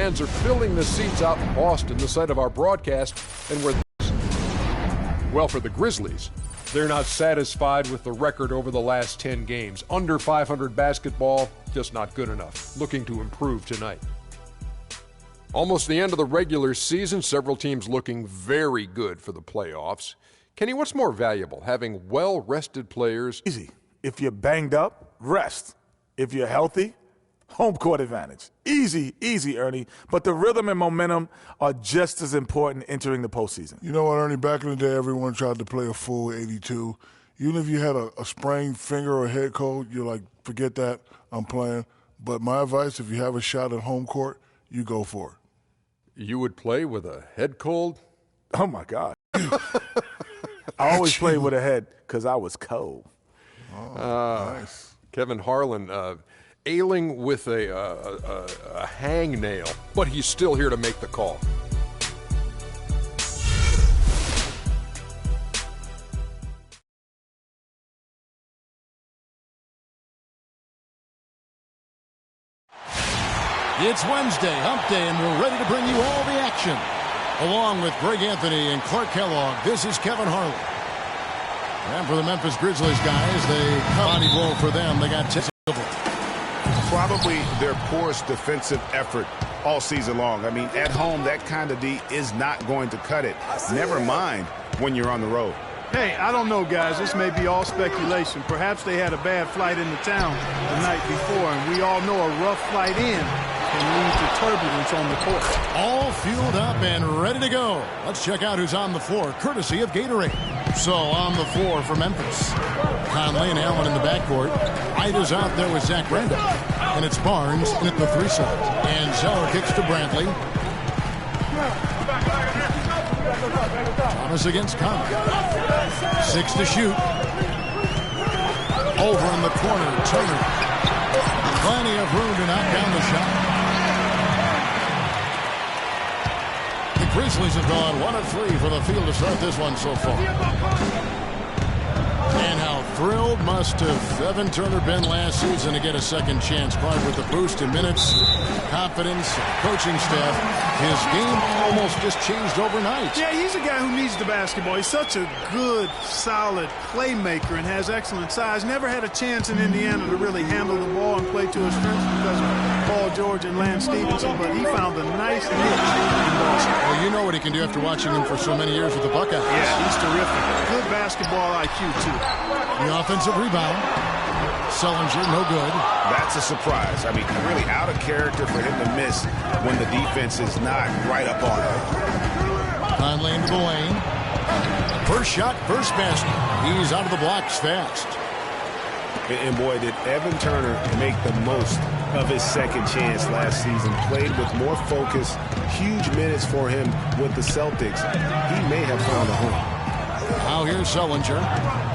Fans are filling the seats out in Boston, the site of our broadcast, and well, for the Grizzlies, they're not satisfied with the record over the last 10 games. Under 500 basketball, just not good enough. Looking to improve tonight. Almost the end of the regular season, several teams looking very good for the playoffs. Kenny, what's more valuable, having well-rested players? Easy. If you're banged up, rest. If you're healthy, home court advantage. Easy, easy, Ernie. But the rhythm and momentum are just as important entering the postseason. You know what, Ernie? Back in the day, everyone tried to play a full 82. Even if you had a sprained finger or head cold, you're like, forget that, I'm playing. But my advice, if you have a shot at home court, you go for it. You would play with a head cold? Oh, my God. I always played with a head because I was cold. Oh, nice. Kevin Harlan ailing with a hangnail, but he's still here to make the call. It's Wednesday, hump day, and we're ready to bring you all the action. Along with Greg Anthony and Clark Kellogg, this is Kevin Harlan. And for the Memphis Grizzlies guys, they body blow for them. They got 10. Probably their poorest defensive effort all season long. I mean, at home, that kind of D is not going to cut it. Never mind when you're on the road. Hey, I don't know, guys. This may be all speculation. Perhaps they had a bad flight into town the night before, and we all know a rough flight in can lead to turbulence on the court. All fueled up and ready to go. Let's check out who's on the floor, courtesy of Gatorade. So on the floor for Memphis, Conley and Allen in the backcourt. Ida's out there with Zach Randolph. And it's Barnes in at the 3 side. And Zeller kicks to Brantley. Thomas against Conley. 6 to shoot. Over in the corner, Turner. Plenty of room to knock down the shot. The Grizzlies have gone 1 of 3 for the field to start this one so far. And how thrilled must have Evan Turner been last season to get a second chance. Clark with the boost in minutes, confidence, coaching staff. His game almost just changed overnight. Yeah, he's a guy who needs the basketball. He's such a good, solid playmaker and has excellent size. Never had a chance in Indiana to really handle the ball and play to his strengths because of Paul George and Lance Stevenson, but he found a nice niche in Boston. Well, you know what he can do after watching him for so many years with the Buckeyes. Yeah, he's terrific. Good basketball IQ, too. The offensive rebound. Sullinger, no good. That's a surprise. I mean, really out of character for him to miss when the defense is not right up on him. Conley into the lane. First shot, first basket. He's out of the blocks fast. And boy, did Evan Turner make the most of his second chance last season. Played with more focus. Huge minutes for him with the Celtics. He may have found a home. Now here's Sullinger.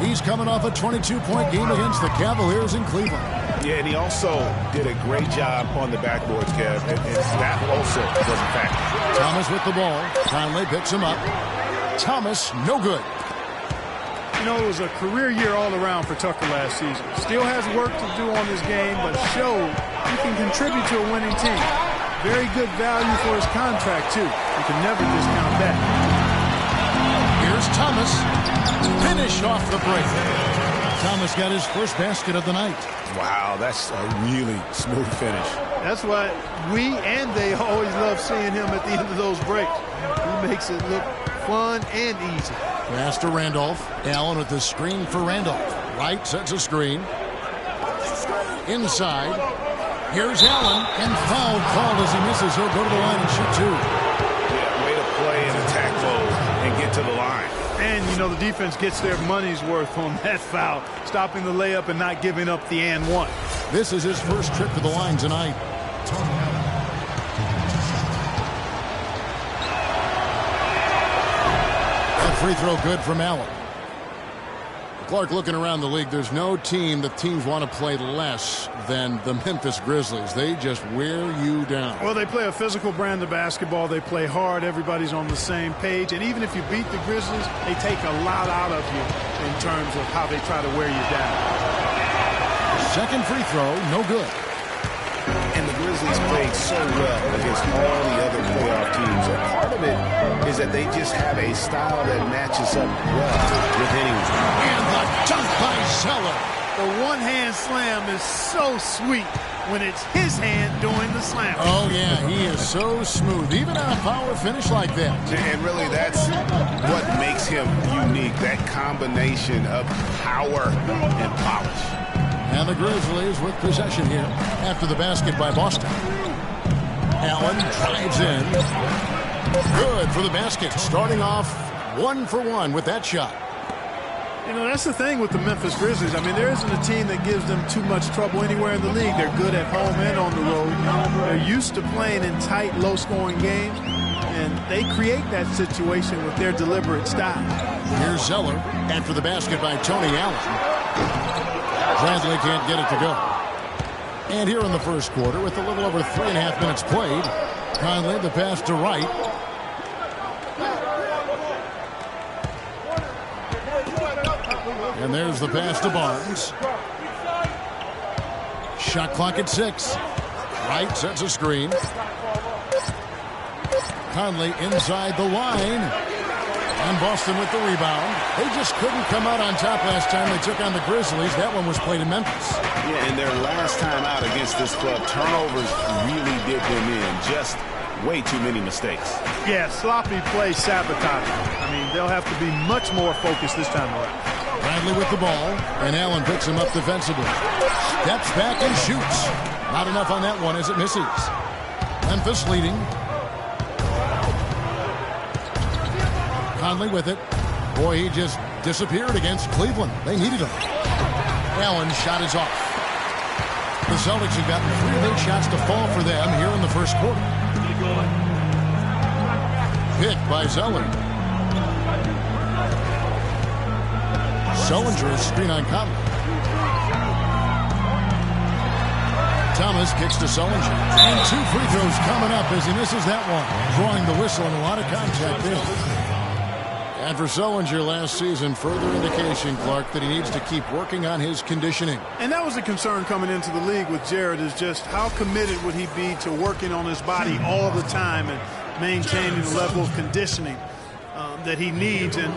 He's coming off a 22-point game against the Cavaliers in Cleveland. Yeah, and he also did a great job on the backboards, Kev, and that also was a factor. Thomas with the ball. Conley picks him up. Thomas, no good. You know, it was a career year all around for Tucker last season. Still has work to do on his game, but showed he can contribute to a winning team. Very good value for his contract, too. You can never discount that. Here's Thomas. Finish off the break. Thomas got his first basket of the night. Wow, that's a really smooth finish. That's why we and they always love seeing him at the end of those breaks. He makes it look fun and easy. Pass to Randolph. Allen with the screen for Randolph. Wright sets a screen. Inside. Here's Allen. And foul called as he misses. He'll go to the line and shoot 2. Yeah, way to play and attack mode and get to the line. And, you know, the defense gets their money's worth on that foul, stopping the layup and not giving up the and one. This is his first trip to the line tonight. That free throw good from Allen. Clark, looking around the league, there's no team that teams want to play less than the Memphis Grizzlies. They just wear you down. Well, they play a physical brand of basketball. They play hard. Everybody's on the same page. And even if you beat the Grizzlies, they take a lot out of you in terms of how they try to wear you down. Second free throw, no good. And the Grizzlies Grizzlies played so well against all the other playoff teams. And part of it is that they just have a style that matches up well with anyone. And the dunk by Zeller. The one-hand slam is so sweet when it's his hand doing the slam. Oh, yeah, he is so smooth, even on a power finish like that. And really, that's what makes him unique, that combination of power and polish. And the Grizzlies with possession here after the basket by Boston. Allen drives in. Good for the basket, starting off 1 for 1 with that shot. You know, that's the thing with the Memphis Grizzlies. I mean, there isn't a team that gives them too much trouble anywhere in the league. They're good at home and on the road. They're used to playing in tight, low-scoring games, and they create that situation with their deliberate style. Here's Zeller after the basket by Tony Allen. Bradley can't get it to go. And here in the first quarter, with a little over 3.5 minutes played, Conley the pass to Wright. And there's the pass to Barnes. Shot clock at 6. Wright sets a screen. Conley inside the line. And Boston with the rebound. They just couldn't come out on top last time they took on the Grizzlies. That one was played in Memphis. Yeah, and their last time out against this club, turnovers really did them in. Just way too many mistakes. Yeah, sloppy play sabotage. I mean, they'll have to be much more focused this time around. Bradley with the ball, and Allen picks him up defensively. Steps back and shoots. Not enough on that one as it misses. Memphis leading. Conley with it. Boy, he just disappeared against Cleveland. They needed him. Allen's shot is off. The Celtics have gotten 3 of 8 shots to fall for them here in the first quarter. Picked by Zeller. Sullinger screen on Conley. Thomas kicks to Sullinger. And 2 free throws coming up as he misses that one. Drawing the whistle and a lot of contact there. And for Sullinger last season, further indication, Clark, that he needs to keep working on his conditioning. And that was a concern coming into the league with Jared, is just how committed would he be to working on his body all the time and maintaining the level of conditioning that he needs. And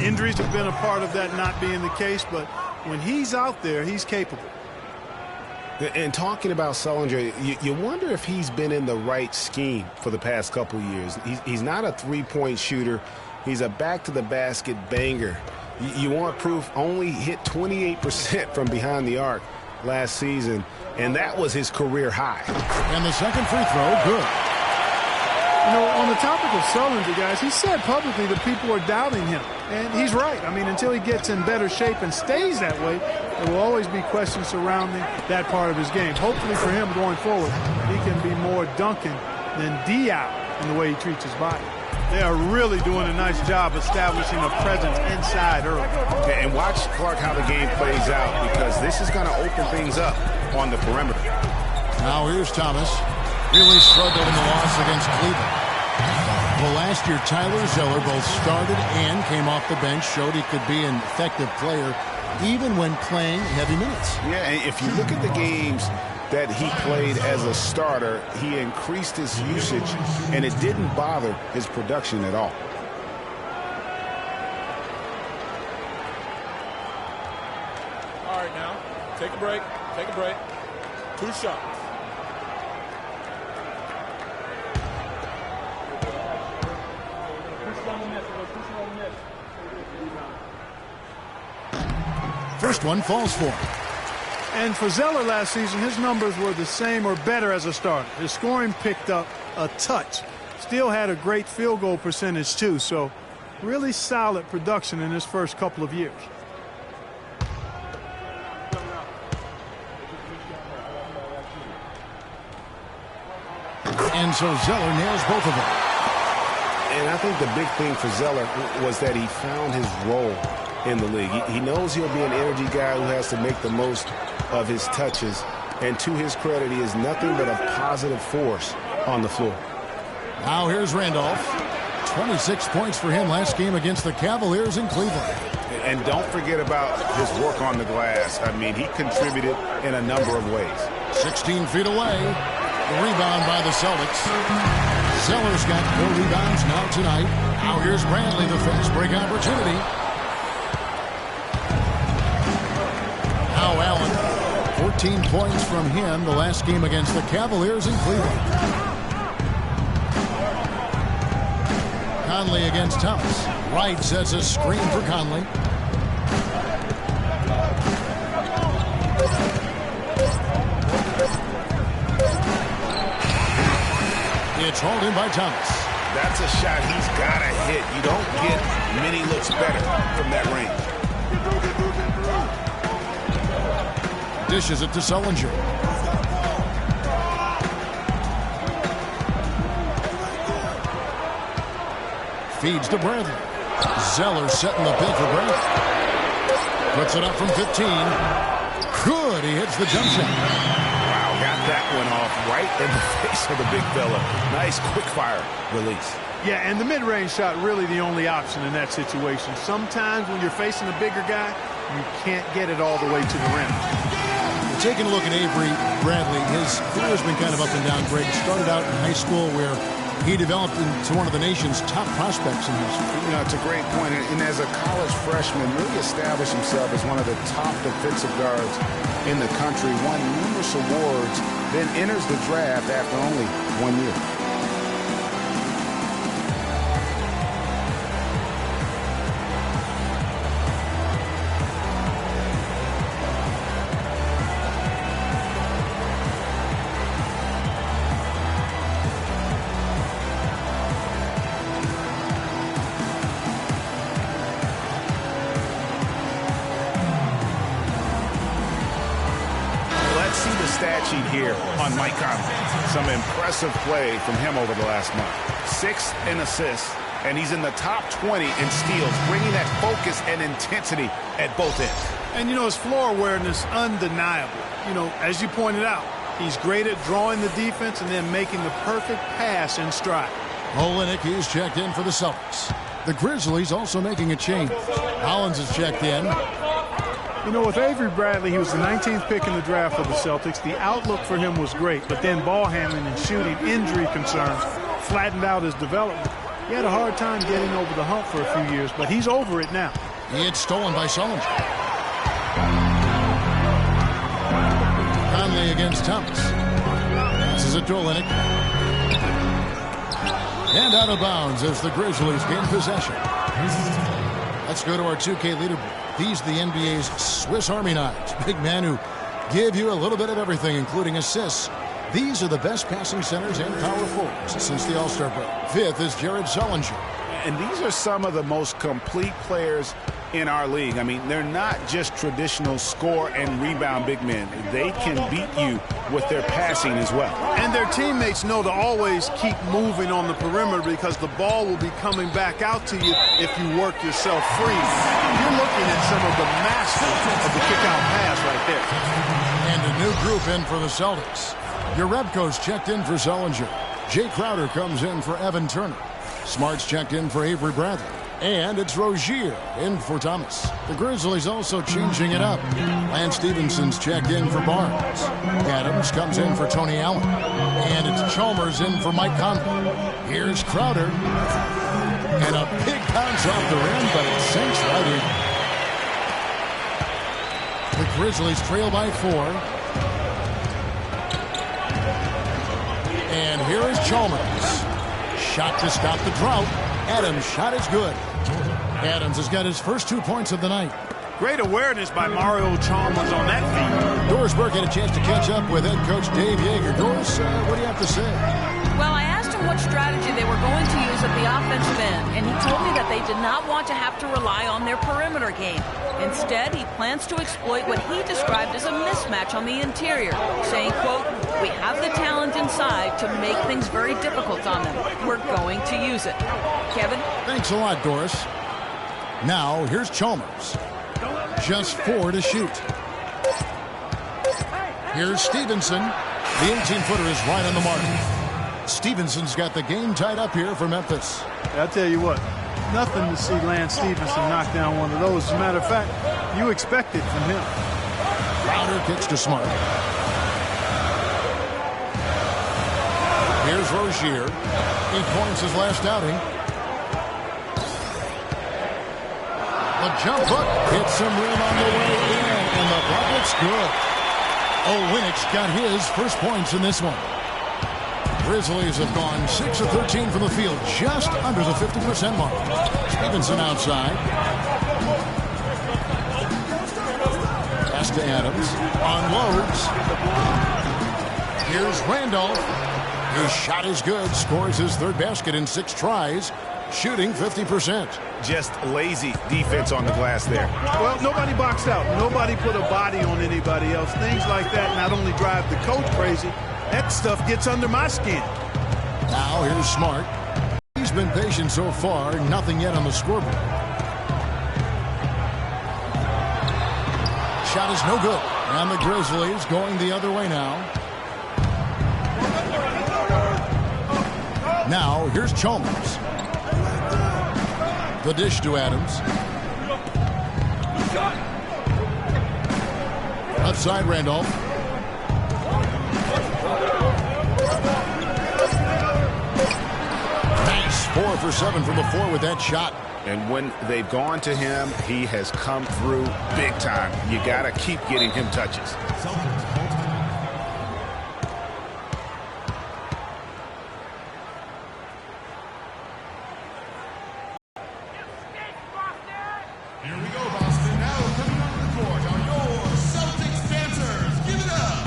injuries have been a part of that not being the case, but when he's out there, he's capable. And talking about Sullinger, you wonder if he's been in the right scheme for the past couple of years. He's not a three-point shooter. He's a back-to-the-basket banger. You want proof? Only hit 28% from behind the arc last season, and that was his career high. And the second free throw, good. You know, on the topic of Sullinger, guys, he said publicly that people are doubting him. And he's right. I mean, until he gets in better shape and stays that way, there will always be questions surrounding that part of his game. Hopefully for him going forward, he can be more Duncan than Diop in the way he treats his body. They are really doing a nice job establishing a presence inside early. And watch, Clark, how the game plays out, because this is going to open things up on the perimeter. Now here's Thomas. Really struggled in the loss against Cleveland. Well, last year, Tyler Zeller both started and came off the bench, showed he could be an effective player even when playing heavy minutes. Yeah, and if you look at the games that he played as a starter, he increased his usage, and it didn't bother his production at all. All right, now, take a break. Take a break. 2 shots. First one falls for him. And for Zeller last season, his numbers were the same or better as a starter. His scoring picked up a touch. Still had a great field goal percentage, too. So really solid production in his first couple of years. And so Zeller nails both of them. And I think the big thing for Zeller was that he found his role in the league. He knows he'll be an energy guy who has to make the most of his touches. And to his credit, he is nothing but a positive force on the floor. Now here's Randolph. 26 points for him last game against the Cavaliers in Cleveland. And don't forget about his work on the glass. I mean, he contributed in a number of ways. 16 feet away. The rebound by the Celtics. Zeller's got 4 rebounds now tonight. Now here's Bradley, the fast break opportunity. Now Allen, 14 points from him the last game against the Cavaliers in Cleveland. Conley against Thomas. Wright sets a screen for Conley. It's hauled in by Thomas. That's a shot he's got to hit. You don't get many looks better from that range. Dishes it to Sullinger. Feeds to Bradley. Zeller setting the pick for Bradley. Puts it up from 15. Good. He hits the jump shot. Wow, got that one off right in the face of the big fella. Nice quick fire release. Yeah, and the mid-range shot really the only option in that situation. Sometimes when you're facing a bigger guy, you can't get it all the way to the rim. Taking a look at Avery Bradley, his career has been kind of up and down. Greg started out in high school where he developed into one of the nation's top prospects in high school. You know, it's a great point. And as a college freshman, really established himself as one of the top defensive guards in the country, won numerous awards, then enters the draft after only 1 year. Stat sheet here on Mike Conley. Some impressive play from him over the last month. 6th in assists, and he's in the top 20 in steals, bringing that focus and intensity at both ends. And, you know, his floor awareness undeniable. You know, as you pointed out, he's great at drawing the defense and then making the perfect pass in stride. Olynyk is checked in for the Celtics. The Grizzlies also making a change. Hollins is checked in. You know, with Avery Bradley, he was the 19th pick in the draft for the Celtics. The outlook for him was great, but then ball handling and shooting injury concerns flattened out his development. He had a hard time getting over the hump for a few years, but he's over it now. It's stolen by Sullinger. Conley against Thomas. Passes it to Olynyk. And out of bounds as the Grizzlies gain possession. Let's go to our 2K leaderboard. These are the NBA's Swiss Army knives. Big men who give you a little bit of everything, including assists. These are the best passing centers and power forwards since the All-Star break. 5th is Jared Sullinger. And these are some of the most complete players in our league. I mean, they're not just traditional score and rebound big men. They can beat you with their passing as well. And their teammates know to always keep moving on the perimeter because the ball will be coming back out to you if you work yourself free. You're looking at some of the masters of the kick-out pass right there. And a new group in for the Celtics. Jerebko's checked in for Sullinger. Jay Crowder comes in for Evan Turner. Smart's checked in for Avery Bradley. And it's Rozier in for Thomas. The Grizzlies also changing it up. Lance Stephenson's checked in for Barnes. Adams comes in for Tony Allen. And it's Chalmers in for Mike Conley. Here's Crowder. And a big bounce off the rim, but it sinks right in. The Grizzlies trail by 4. And here is Chalmers. Shot to stop the drought. Adams' shot is good. Adams has got his first 2 points of the night. Great awareness by Mario Chalmers on that feed. Doris Burke had a chance to catch up with head coach Dave Yeager. Doris, what do you have to say? Well, I asked him what strategy they were going to use at the offensive end, and he told me that they did not want to have to rely on their perimeter game. Instead, he plans to exploit what he described as a mismatch on the interior, saying, quote, "We have the talent inside to make things very difficult on them. We're going to use it." Kevin? Thanks a lot, Doris. Now, here's Chalmers. Just 4 to shoot. Here's Stevenson. The 18-footer is right on the mark. Stevenson's got the game tied up here for Memphis. I'll tell you what, nothing to see Lance Stevenson knock down one of those. As a matter of fact, you expect it from him. Crowder kicks to Smart. Here's Rozier. 8 points his last outing. The jump hook hits some rim on the way in, and the bucket's good. Winnick's got his first points in this one. Grizzlies have gone 6 of 13 from the field, just under the 50% mark. Stevenson outside. Pass to Adams. Unloads. Here's Randolph. His shot is good. Scores his third basket in 6 tries. Shooting 50%. Just lazy defense on the glass there. Well, nobody boxed out. Nobody put a body on anybody else. Things like that not only drive the coach crazy, that stuff gets under my skin. Now here's Smart. He's been patient so far. Nothing yet on the scoreboard. Shot is no good. And the Grizzlies going the other way now. Now here's Chalmers. The dish to Adams. Left side, Randolph. Nice 4 for 7 from the floor with that shot. And when they've gone to him, he has come through big time. You got to keep getting him touches. Here we go, Boston. Now coming onto the court are your Celtics dancers. Give it up.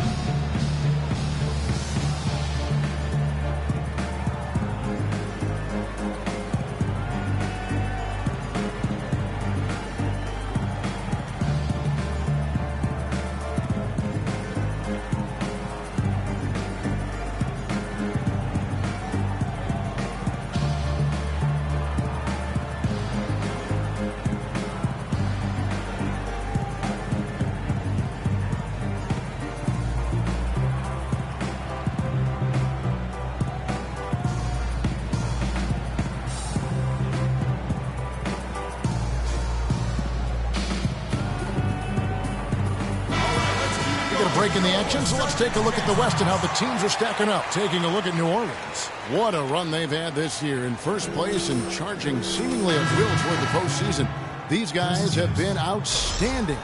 Break in the action, so let's take a look at the West and how the teams are stacking up. Taking a look at New Orleans. What a run they've had this year. In first place and charging seemingly at will toward the postseason. These guys have been outstanding.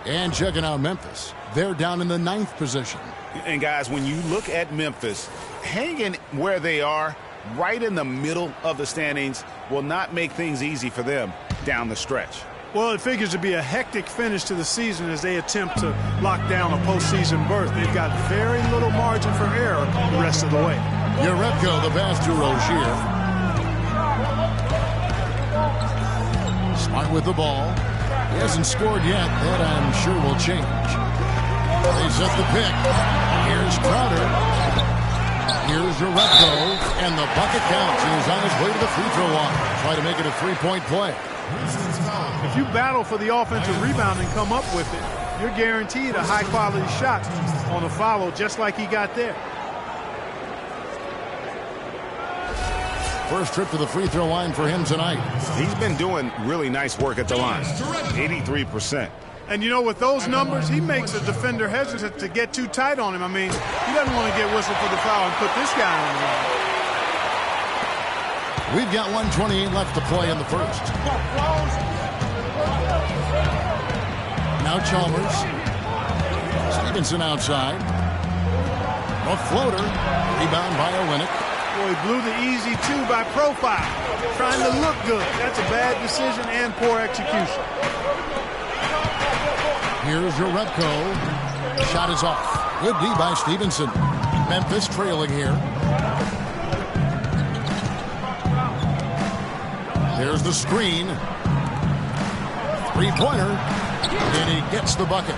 And checking out Memphis. They're down in the 9th position. And guys, when you look at Memphis, hanging where they are, right in the middle of the standings, will not make things easy for them down the stretch. Well, it figures to be a hectic finish to the season as they attempt to lock down a postseason berth. They've got very little margin for error the rest of the way. Urepko, the pass to Rozier. Smart with the ball. He hasn't scored yet. That I'm sure will change. They set the pick. Here's Crowder. Here's Urepko. And the bucket counts. And he's on his way to the free throw line. Try to make it a 3-point play. If you battle for the offensive rebound and come up with it, you're guaranteed a high-quality shot on a follow just like he got there. First trip to the free throw line for him tonight. He's been doing really nice work at the line. 83%. And you know, with those numbers, he makes a defender hesitant to get too tight on him. I mean, he doesn't want to get whistled for the foul and put this guy on the line. We've got 1:28 left to play in the first. Now Chalmers. Stevenson outside. A floater. Rebound by Winnick. Boy, he blew the easy 2 by profile. Trying to look good. That's a bad decision and poor execution. Here's Urepko. Shot is off. Good D by Stevenson. Memphis trailing here. There's the screen. Three-pointer. And he gets the bucket.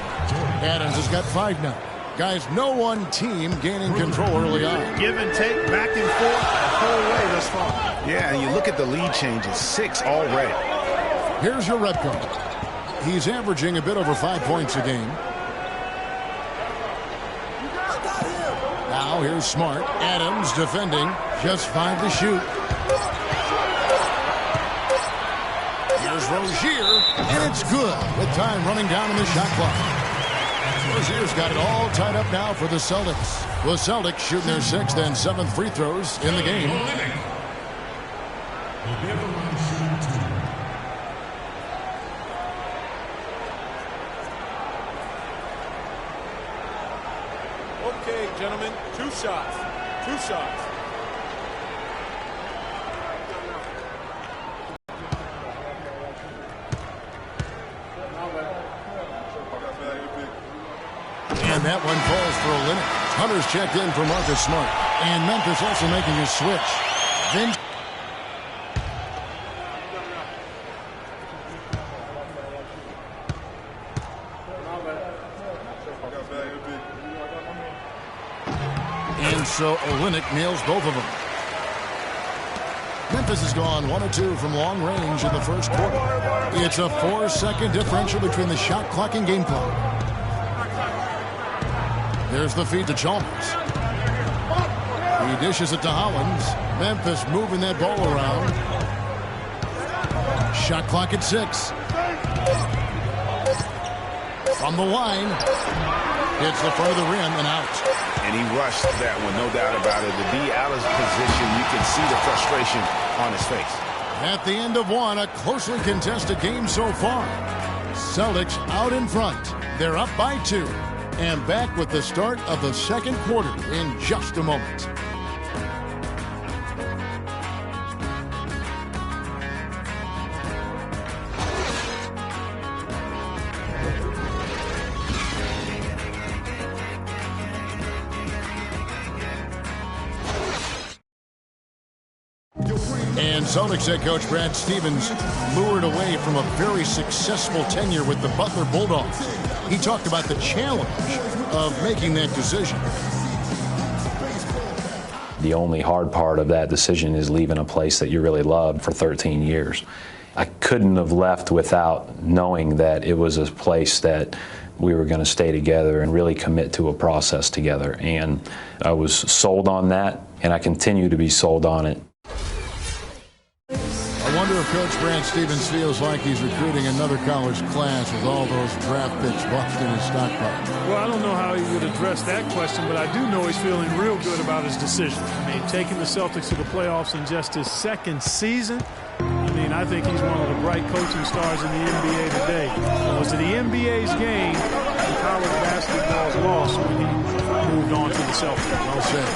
Adams has got 5 now. Guys, no one team gaining control early on. Give and take, back and forth, the whole way thus far. Yeah, and you look at the lead changes, 6 already. Here's Urepko. He's averaging a bit over 5 points a game. Now here's Smart. Adams defending. Just 5 to shoot. Here's Rozier, and it's good with time running down in the shot clock. Rozier's got it all tied up now for the Celtics. The Celtics shooting their 6th and 7th free throws in the game. Okay, gentlemen, 2 shots. 2 shots. And that one falls for Olynyk. Hunter's checked in for Marcus Smart. And Memphis also making a switch. And so Olynyk nails both of them. Memphis has gone 1 of 2 from long range in the first quarter. It's a 4-second differential between the shot clock and game clock. There's the feed to Chalmers. He dishes it to Hollins. Memphis moving that ball around. Shot clock at 6. From the line. Hits the front of the rim and out. And he rushed that one, no doubt about it. The D out of position, you can see the frustration on his face. At the end of one, a closely contested game so far. Celtics out in front. They're up by 2. And back with the start of the second quarter in just a moment. And Celtics head coach Brad Stevens lured away from a very successful tenure with the Butler Bulldogs. He talked about the challenge of making that decision. The only hard part of that decision is leaving a place that you really loved for 13 years. I couldn't have left without knowing that it was a place that we were going to stay together and really commit to a process together. And I was sold on that, and I continue to be sold on it. I wonder if Coach Brad Stevens feels like he's recruiting another college class with all those draft picks locked in his stockpile. Well, I don't know how he would address that question, but I do know he's feeling real good about his decision. I mean, taking the Celtics to the playoffs in just his 2nd season, I mean, I think he's one of the bright coaching stars in the NBA today. It was to the NBA's game and college basketball's loss when he moved on to the Celtics. Well said.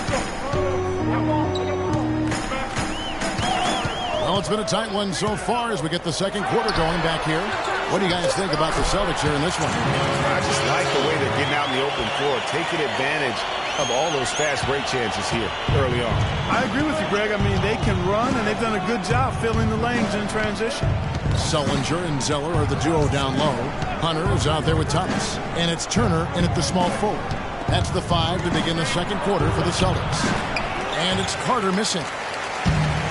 Well, it's been a tight one so far as we get the second quarter going back here. What do you guys think about the Celtics here in this one? I just like the way they're getting out in the open floor, taking advantage of all those fast break chances here early on. I agree with you, Greg. I mean, they can run, and they've done a good job filling the lanes in transition. Sullinger and Zeller are the duo down low. Hunter is out there with Thomas. And it's Turner in at the small forward. That's the 5 to begin the second quarter for the Celtics. And it's Carter missing.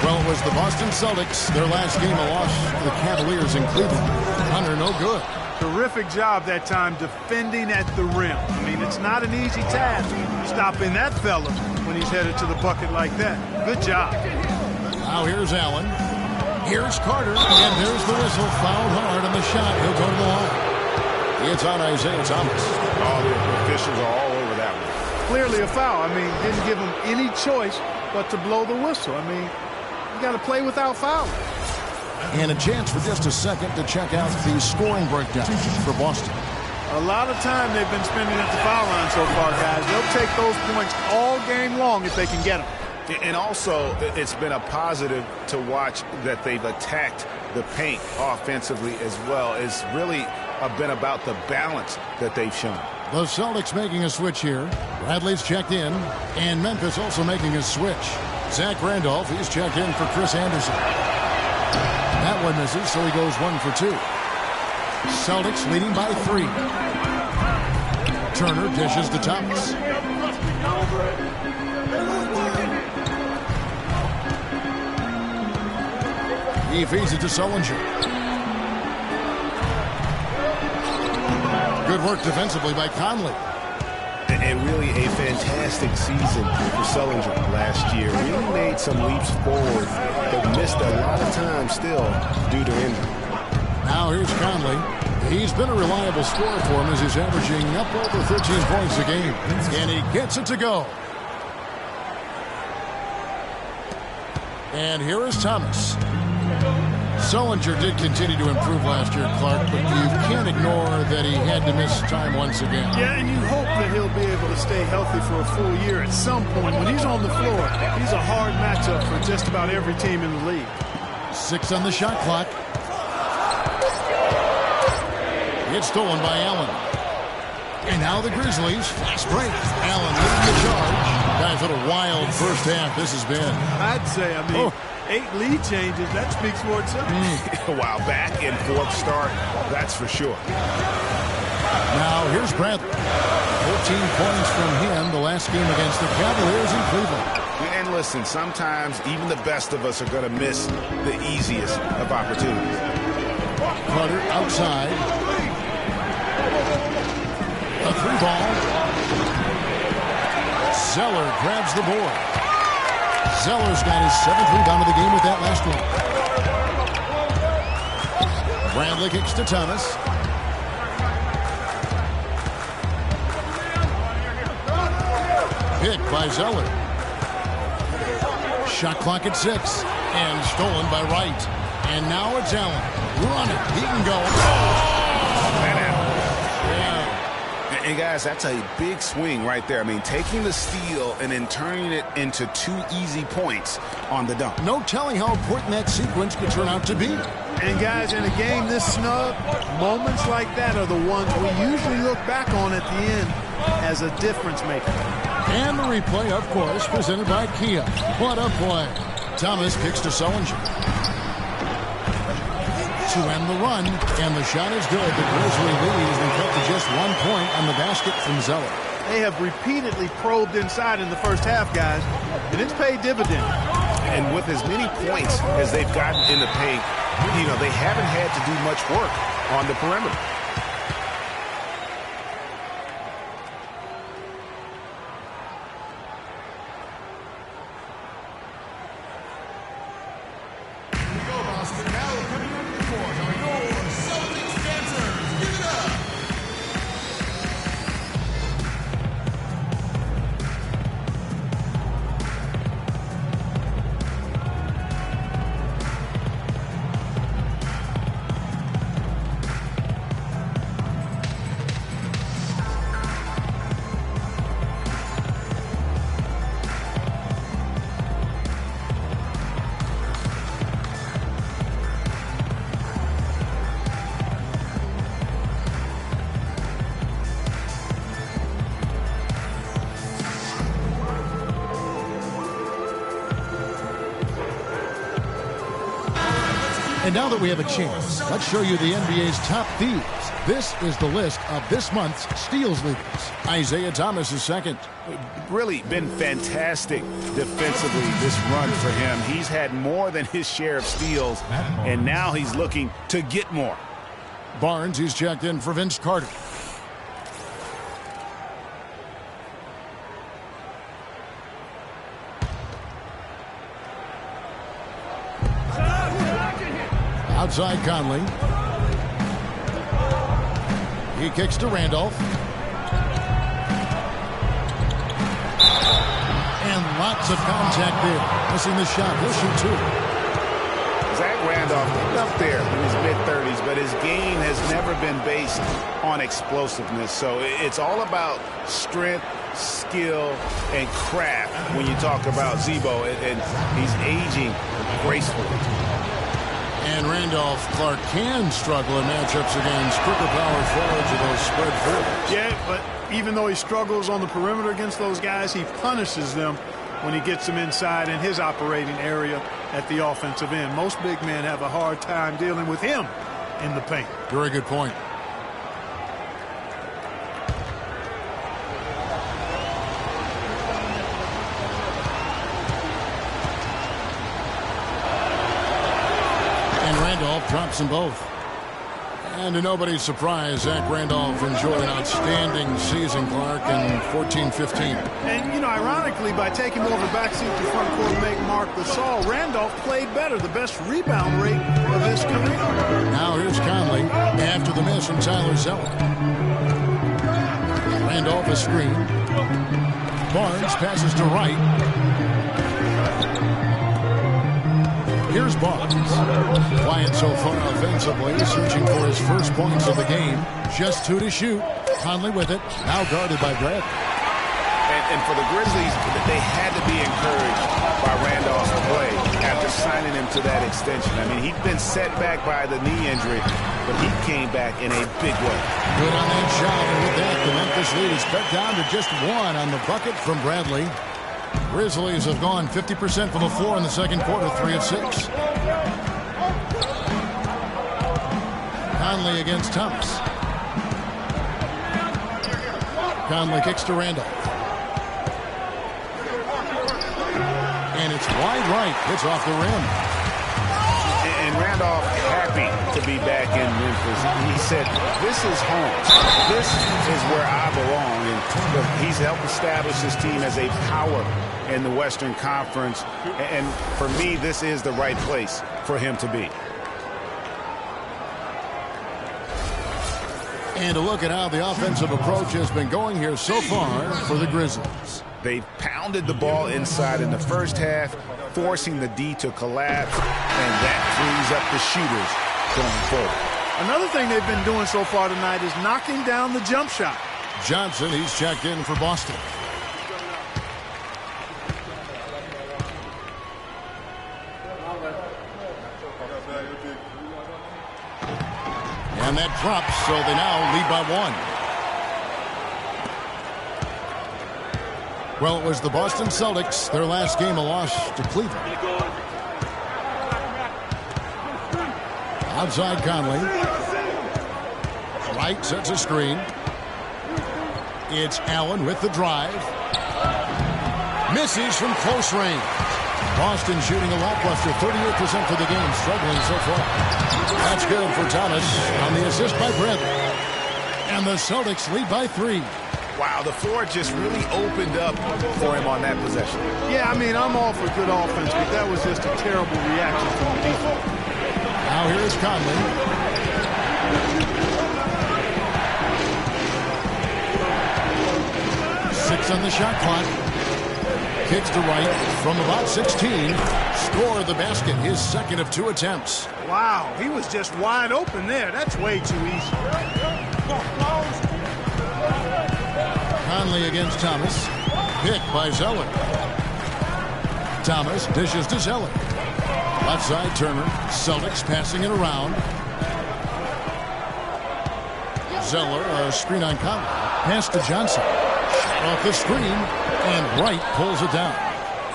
Well, it was the Boston Celtics, their last game a loss to the Cavaliers in Cleveland. Hunter, no good. Terrific job that time defending at the rim. I mean, it's not an easy task stopping that fella when he's headed to the bucket like that. Good job. Now here's Allen. Here's Carter. And there's the whistle. Fouled hard on the shot. He'll go to the line. It's on Isaiah Thomas. Oh, the officials are all over that one. Clearly a foul. I mean, didn't give him any choice but to blow the whistle. I mean, you got to play without fouling. And a chance for just a second to check out the scoring breakdown for Boston. A lot of time they've been spending at the foul line so far, guys. They'll take those points all game long if they can get them. And also, it's been a positive to watch that they've attacked the paint offensively as well. It's really been about the balance that they've shown. The Celtics making a switch here. Bradley's checked in. And Memphis also making a switch. Zach Randolph, he's checked in for Chris Anderson. That one misses, so he goes 1 for 2. Celtics leading by 3. Turner dishes to Thomas. He feeds it to Sullinger. Good work defensively by Conley. And really a fantastic season for Sullinger last year. Really made some leaps forward, but missed a lot of time still due to injury. Now here's Conley. He's been a reliable scorer for him as he's averaging up over 13 points a game. And he gets it to go. And here is Thomas. Sullinger did continue to improve last year, Clark, but you can't ignore that he had to miss time once again. Yeah, and you hope that he'll be able to stay healthy for a full year at some point. When he's on the floor, he's a hard matchup for just about every team in the league. 6 on the shot clock. It's stolen by Allen. And now the Grizzlies. Fast break. Allen leading the charge. Guys, what a wild first half this has been. I'd say, 8 lead changes. That speaks for itself. Wow, back and forth start. That's for sure. Now here's Bradley. 14 points from him the last game against the Cavaliers in Cleveland. And listen, sometimes even the best of us are going to miss the easiest of opportunities. Carter outside. A 3-ball. Zeller grabs the board. Zeller's got his 7th rebound of the game with that last one. Bradley kicks to Thomas. Hit by Zeller. Shot clock at 6. And stolen by Wright. And now it's Allen. Running. He can go. And guys, that's a big swing right there. I mean, taking the steal and then turning it into 2 easy points on the dunk. No telling how important that sequence could turn out to be. And guys, in a game this snug, moments like that are the ones we usually look back on at the end as a difference maker. And the replay, of course, presented by Kia. What a play. Thomas kicks to Sullinger. To end the run, and the shot is good. The Grizzly lead has been cut to just 1 point on the basket from Zeller. They have repeatedly probed inside in the first half, guys, and it's paid dividends. And with as many points as they've gotten in the paint, they haven't had to do much work on the perimeter. And now that we have a chance, let's show you the NBA's top thieves. This is the list of this month's steals leaders. Isaiah Thomas is second. Really been fantastic defensively this run for him. He's had more than his share of steals, and now he's looking to get more. Barnes, he's checked in for Vince Carter. Outside Conley. He kicks to Randolph. And lots of contact there. Missing the shot. He'll shoot 2. Zach Randolph up there in his mid-30s, but his game has never been based on explosiveness. So it's all about strength, skill, and craft when you talk about Zebo, and he's aging gracefully. And Randolph, Clark, can struggle in matchups against quicker power forwards or those spread forwards. Yeah, but even though he struggles on the perimeter against those guys, he punishes them when he gets them inside in his operating area at the offensive end. Most big men have a hard time dealing with him in the paint. Very good point. Randolph drops them both. And to nobody's surprise, Zach Randolph enjoyed an outstanding season, Clark, in 14-15. And, you know, ironically, by taking more of a backseat to front court make Marc Gasol, Randolph played better, the best rebound rate of his career. Now here's Conley after the miss from Tyler Zeller. Randolph a screen. Barnes passes to Wright. Here's Barnes. Quiet so far offensively, searching for his first points of the game. Just 2 to shoot. Conley with it. Now guarded by Brad. And for the Grizzlies, they had to be encouraged by Randolph's play after signing him to that extension. I mean, he'd been set back by the knee injury, but he came back in a big way. Good on that shot, and with that, the Memphis lead is cut down to just 1 on the bucket from Bradley. Grizzlies have gone 50% from the floor in the second quarter, 3 of 6. Conley against Thomas. Conley kicks to Randolph. And it's wide right. Hits off the rim. And Randolph happy to be back in Memphis. He said, this is home. This is where I belong. And look, he's helped establish his team as a power in the Western Conference. And for me, this is the right place for him to be. And a look at how the offensive approach has been going here so far for the Grizzlies. They pounded the ball inside in the first half, forcing the D to collapse, and that frees up the shooters going forward. Another thing they've been doing so far tonight is knocking down the jump shot. Johnson, he's checked in for Boston. And that drops, so they now lead by 1. Well, it was the Boston Celtics, their last game a loss to Cleveland. Outside Conley. Wright sets a screen. It's Allen with the drive. Misses from close range. Boston shooting a lackluster 38% for the game, struggling so far. That's good for Thomas on the assist by Bradley. And the Celtics lead by 3. Wow, the floor just really opened up for him on that possession. Yeah, I mean, I'm all for good offense, but that was just a terrible reaction from the defense. Now here's Conley. Six on the shot clock. Kicks to Wright from about 16. Scored the basket, his second of 2 attempts. Wow, he was just wide open there. That's way too easy. Conley against Thomas. Picked by Zeller. Thomas dishes to Zeller. Left side Turner. Celtics passing it around. Zeller, a screen on Conley. Pass to Johnson. Off the screen, and Wright pulls it down.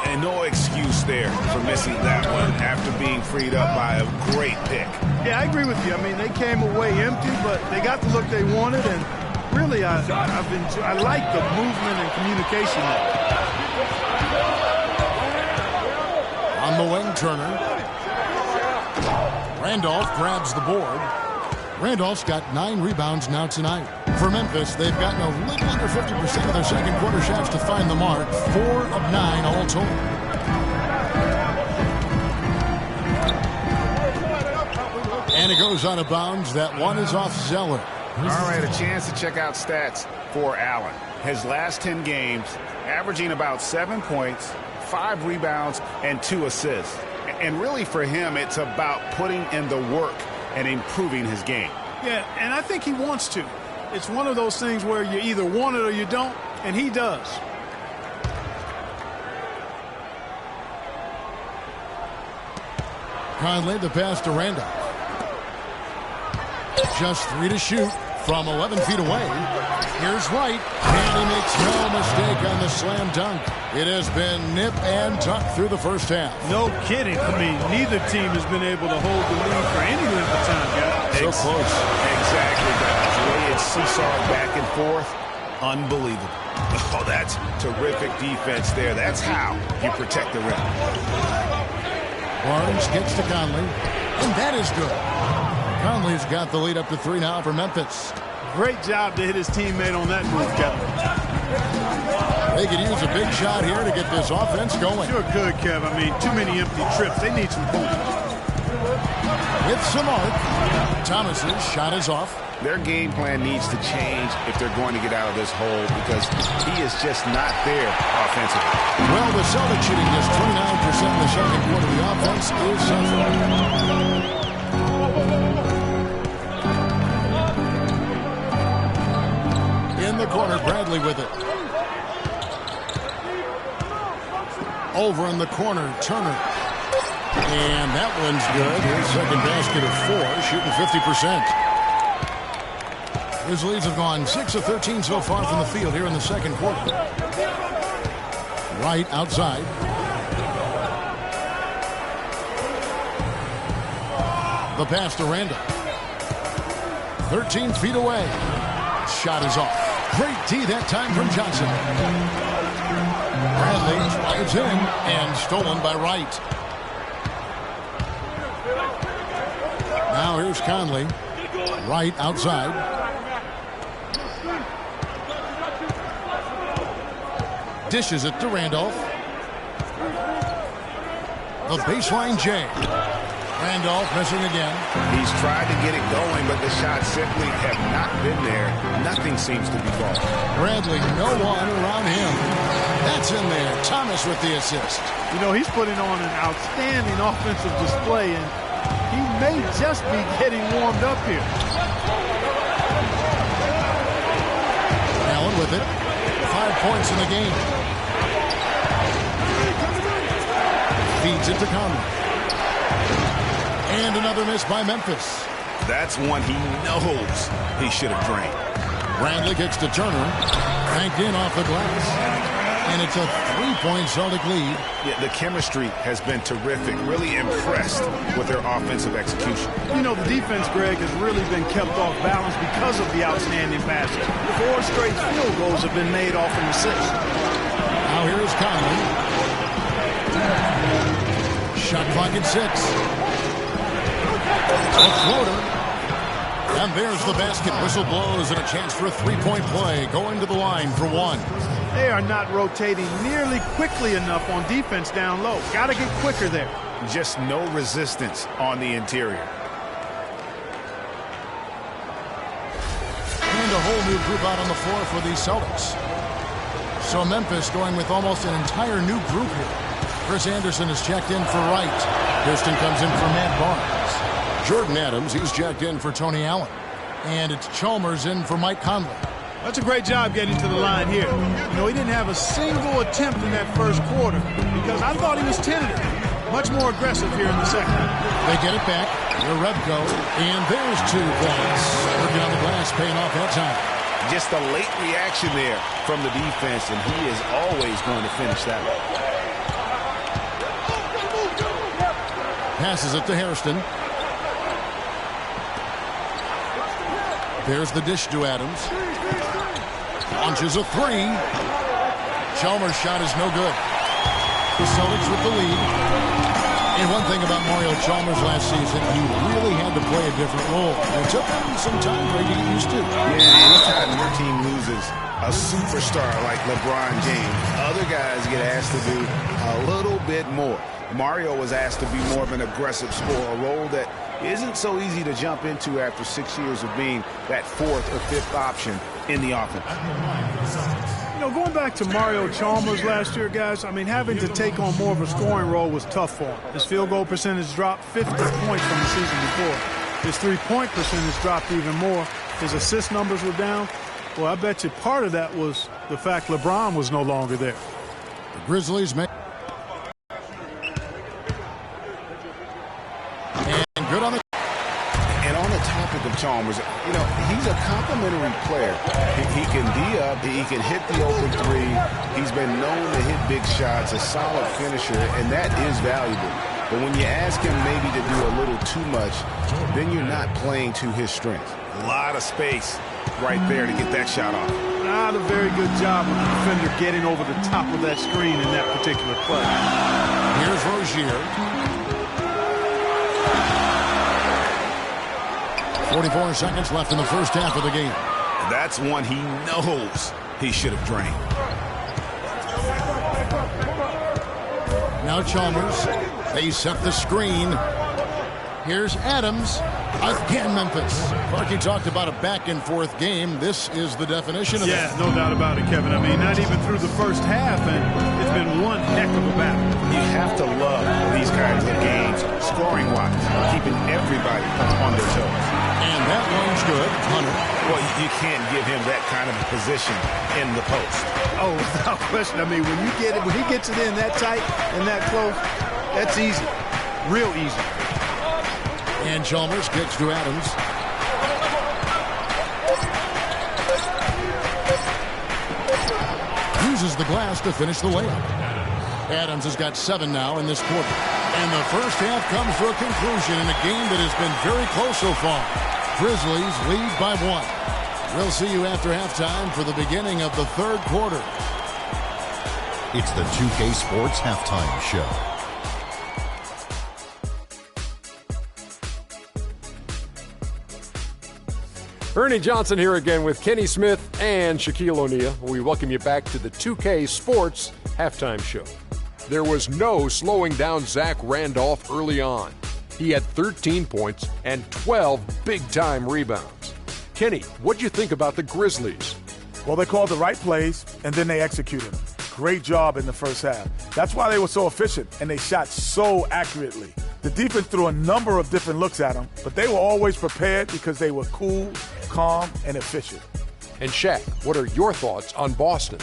And no excuse there for missing that one after being freed up by a great pick. Yeah, I agree with you. I mean, they came away empty, but they got the look they wanted, and really, I like the movement and communication. On the wing, Turner. Randolph grabs the board. Randolph's got 9 rebounds now tonight. For Memphis, they've gotten a little under 50% of their second quarter shots to find the mark. 4 of 9 all told. And it goes out of bounds. That one is off Zeller. All right, a chance to check out stats for Allen. His last 10 games, averaging about 7 points, 5 rebounds, and 2 assists. And really for him, it's about putting in the work and improving his game. Yeah, and I think he wants to. It's one of those things where you either want it or you don't, and he does. Conley, the pass to Randolph. Just 3 to shoot from 11 feet away. Here's Wright, and he makes no mistake on the slam dunk. It has been nip and tuck through the first half. No kidding. I mean, neither team has been able to hold the lead for any length of time, guys. So close. Exactly, guys. The way it's seesawed back and forth, unbelievable. Oh, that's terrific defense there. That's how you protect the rim. Barnes gets to Conley, and that is good. Conley's got the lead up to 3 now for Memphis. Great job to hit his teammate on that move, Kevin. They could use a big shot here to get this offense going. Sure could, Kev. I mean, too many empty trips. They need some points. With some arc, Thomas's shot is off. Their game plan needs to change if they're going to get out of this hole because he is just not there offensively. Well, the Celtics shooting just 29% in the second quarter. The offense is suffering. In the corner, Bradley with it. Over in the corner, Turner. And that one's good. His second basket of 4, shooting 50%. Grizzlies have gone 6 of 13 so far from the field here in the second quarter. Right outside. The pass to Randall. 13 feet away. Shot is off. Great tee that time from Johnson. Bradley slides in and stolen by Wright. Now here's Conley. Right outside. Dishes it to Randolph. The baseline J. Randolph missing again. He's tried to get it going, but the shots simply have not been there. Nothing seems to be falling. Bradley, no one around him. That's in there. Thomas with the assist. You know, he's putting on an outstanding offensive display, and he may just be getting warmed up here. Allen with it. 5 points in the game. Feeds it to Conley. And another miss by Memphis. That's one he knows he should have drained. Bradley kicks to Turner. Banked in off the glass. And it's a 3-point Celtic lead. Yeah, the chemistry has been terrific. Really impressed with their offensive execution. You know, the defense, Greg, has really been kept off balance because of the outstanding passing. 4 straight field goals have been made off an assist. Now here's Conley. Shot clock at 6. A floater. And there's the basket. Whistle blows and a chance for a 3-point play. Going to the line for 1. They are not rotating nearly quickly enough on defense down low. Got to get quicker there. Just no resistance on the interior. And a whole new group out on the floor for the Celtics. So Memphis going with almost an entire new group here. Chris Anderson is checked in for Wright. Houston comes in for Matt Barnes. Jordan Adams, he's checked in for Tony Allen. And it's Chalmers in for Mike Conley. That's a great job getting to the line here. You know, he didn't have a single attempt in that first quarter because I thought he was tentative. Much more aggressive here in the second. They get it back. Rebko. And there's 2 points. Working on the glass, paying off that time. Just a late reaction there from the defense, and he is always going to finish that way. Passes it to Hairston. There's the dish to Adams. Launches a 3. Chalmers' shot is no good. The Celtics with the lead. And one thing about Mario Chalmers last season, he really had to play a different role. It took him some time to get used to. Yeah, anytime your team loses a superstar like LeBron James, other guys get asked to do a little bit more. Mario was asked to be more of an aggressive scorer, a role that isn't so easy to jump into after 6 years of being that 4th or 5th option in the offense. You know, going back to Mario Chalmers last year, guys, I mean, having to take on more of a scoring role was tough for him. His field goal percentage dropped 50 points from the season before. His 3-point percentage dropped even more. His assist numbers were down. Well, I bet you part of that was the fact LeBron was no longer there. The Grizzlies make. And good on the. And on the topic of Chalmers, you know, he's a complimentary player. He can D up, he can hit the open 3. He's been known to hit big shots, a solid finisher, and that is valuable. But when you ask him maybe to do a little too much, then you're not playing to his strength. A lot of space right there to get that shot off. Not a very good job of the defender getting over the top of that screen in that particular play. Here's Rozier. 44 seconds left in the first half of the game. That's one he knows he should have drained. Now Chalmers. They set the screen. Here's Adams. Again, Memphis. Clarky talked about a back-and-forth game. This is the definition of Yeah, it. no doubt about it, Kevin. I mean, not even through the first half, and it's been one heck of a battle. You have to love these kinds of games, scoring-wise, keeping everybody on their toes. And that one's good. Hunter. Well, you can't give him that kind of a position in the post. Oh, without question. I mean, when he gets it in that tight and that close, that's easy. Real easy. And Chalmers kicks to Adams. Uses the glass to finish the layup. Adams has got 7 now in this quarter. And the first half comes to a conclusion in a game that has been very close so far. Grizzlies lead by 1. We'll see you after halftime for the beginning of the third quarter. It's the 2K Sports Halftime Show. Ernie Johnson here again with Kenny Smith and Shaquille O'Neal. We welcome you back to the 2K Sports Halftime Show. There was no slowing down Zach Randolph early on. He had 13 points and 12 big-time rebounds. Kenny, what'd you think about the Grizzlies? Well, they called the right plays, and then they executed them. Great job in the first half. That's why they were so efficient, and they shot so accurately. The defense threw a number of different looks at them, but they were always prepared because they were cool, calm, and efficient. And Shaq, what are your thoughts on Boston?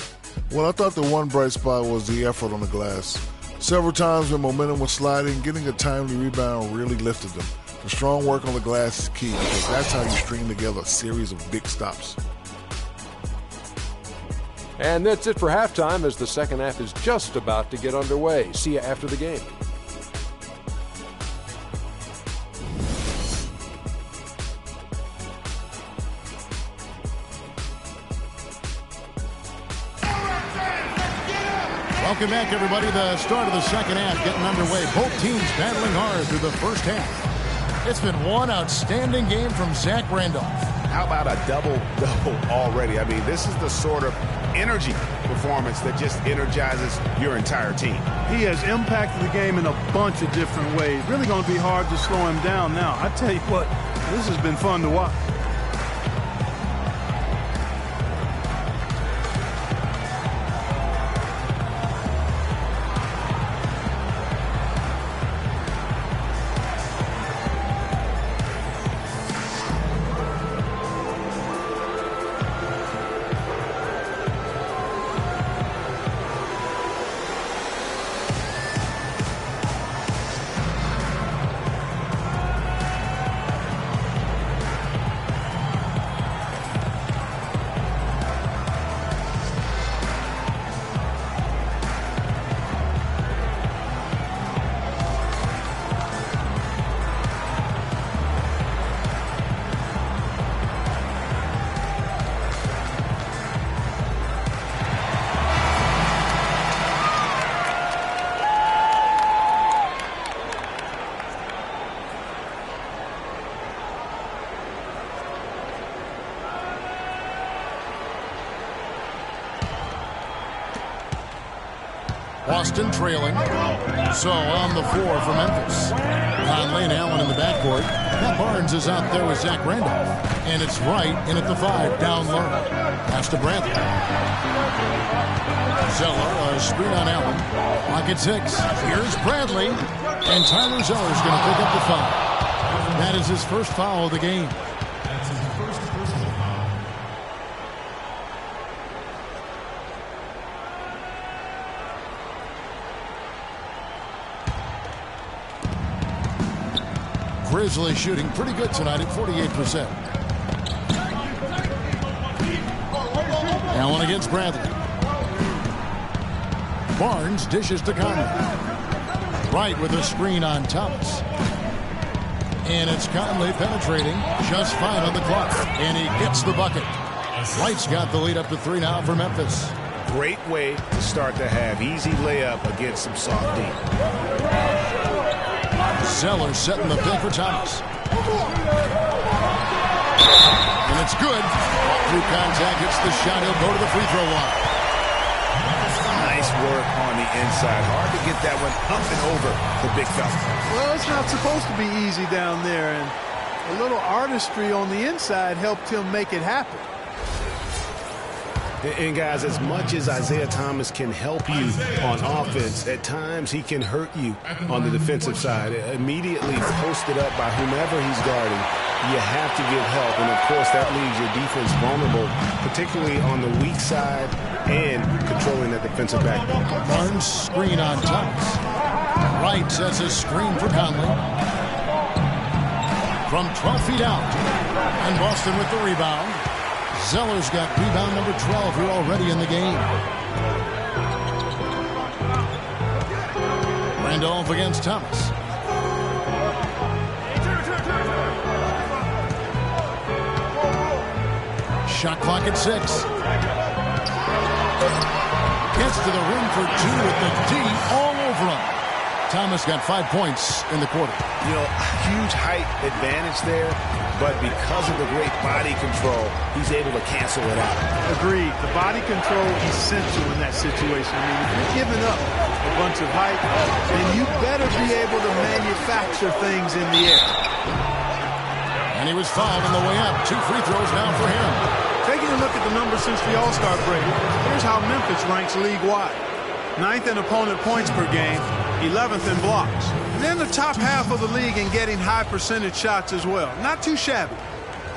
Well, I thought the one bright spot was the effort on the glass. Several times when momentum was sliding, getting a timely rebound really lifted them. The strong work on the glass is key because that's how you string together a series of big stops. And that's it for halftime as the second half is just about to get underway. See you after the game. Welcome back, everybody. The start of the second half getting underway. Both teams battling hard through the first half. It's been one outstanding game from Zach Randolph. How about a double-double already? I mean, this is the sort of energy performance that just energizes your entire team. He has impacted the game in a bunch of different ways. Really going to be hard to slow him down now. I tell you what, this has been fun to watch. Boston trailing. So on the floor for Memphis. Conley and Allen in the backcourt. Matt Barnes is out there with Zach Randolph. And it's Wright in at the 5, down low. Pass to Bradley. Zeller, a screen on Allen. Clock at 6. Here's Bradley. And Tyler Zeller's going to pick up the foul. That is his first foul of the game. Grizzlies shooting pretty good tonight at 48%. Allen against Bradley. Barnes dishes to Conley. Wright with a screen on Thomas. And it's Conley penetrating. Just 5 on the clock. And he gets the bucket. Wright's got the lead up to 3 now for Memphis. Great way to start the half. Easy layup against some soft D. Zeller setting the pick for Thomas. And it's good. Through contact, hits the shot. He'll go to the free throw line. Nice work on the inside. Hard to get that one up and over the big fella. Well, it's not supposed to be easy down there, and a little artistry on the inside helped him make it happen. And guys, as much as Isaiah Thomas can help you on offense, at times he can hurt you on the defensive side. Immediately posted up by whomever he's guarding, you have to get help. And, of course, that leaves your defense vulnerable, particularly on the weak side and controlling that defensive backbone. Barnes screen on Thomas. Wright sets a screen for Conley. From 12 feet out. And Boston with the rebound. Zeller's got rebound number 12 here already in the game. Randolph against Thomas. Shot clock at 6. Gets to the rim for 2 with the D all over him. Thomas got 5 points in the quarter. You know, huge height advantage there, but because of the great body control, he's able to cancel it out. Agreed. The body control is essential in that situation. I mean, if you're giving up a bunch of height, then you better be able to manufacture things in the air. And he was fouled on the way up. 2 free throws now for him. Taking a look at the numbers since the All-Star break, here's how Memphis ranks league-wide. 9th in opponent points per game, 11th in blocks. And then the top half of the league in getting high percentage shots as well. Not too shabby.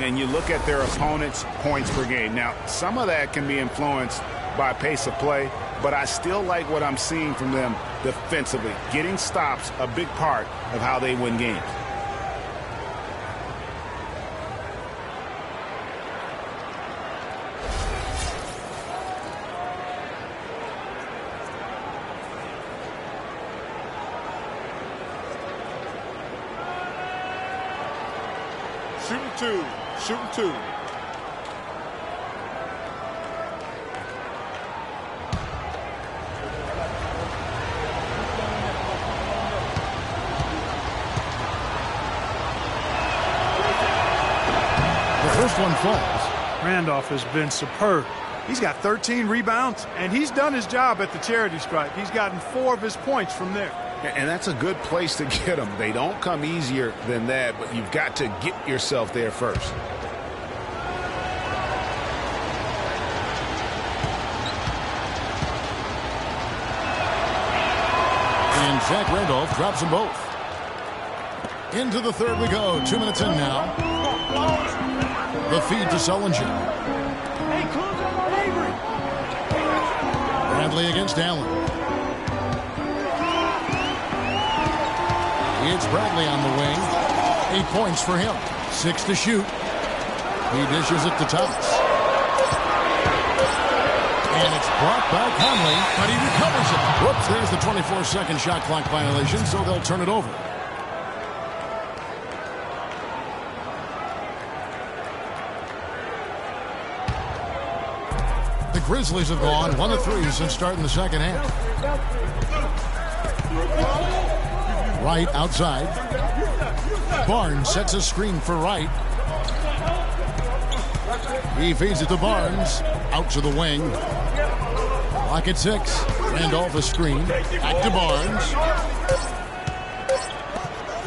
And you look at their opponents' points per game. Now, some of that can be influenced by pace of play, but I still like what I'm seeing from them defensively. Getting stops, a big part of how they win games. Shooting 2. Shooting 2. The first one falls. Randolph has been superb. He's got 13 rebounds, and he's done his job at the charity stripe. He's gotten 4 of his points from there. And that's a good place to get them. They don't come easier than that, but you've got to get yourself there first. And Zach Randolph drops them both. Into the third we go. 2 minutes in now. The feed to Sullinger. Bradley against Allen. It's Bradley on the wing. 8 points for him. 6 to shoot. He dishes it to Thomas. And it's blocked by Conley, but he recovers it. Whoops, there's the 24-second shot clock violation, so they'll turn it over. The Grizzlies have gone 1 of 3 since starting the second half. Wright outside. Barnes sets a screen for Wright. He feeds it to Barnes. Out to the wing. Clock at 6. Randolph a screen. Back to Barnes.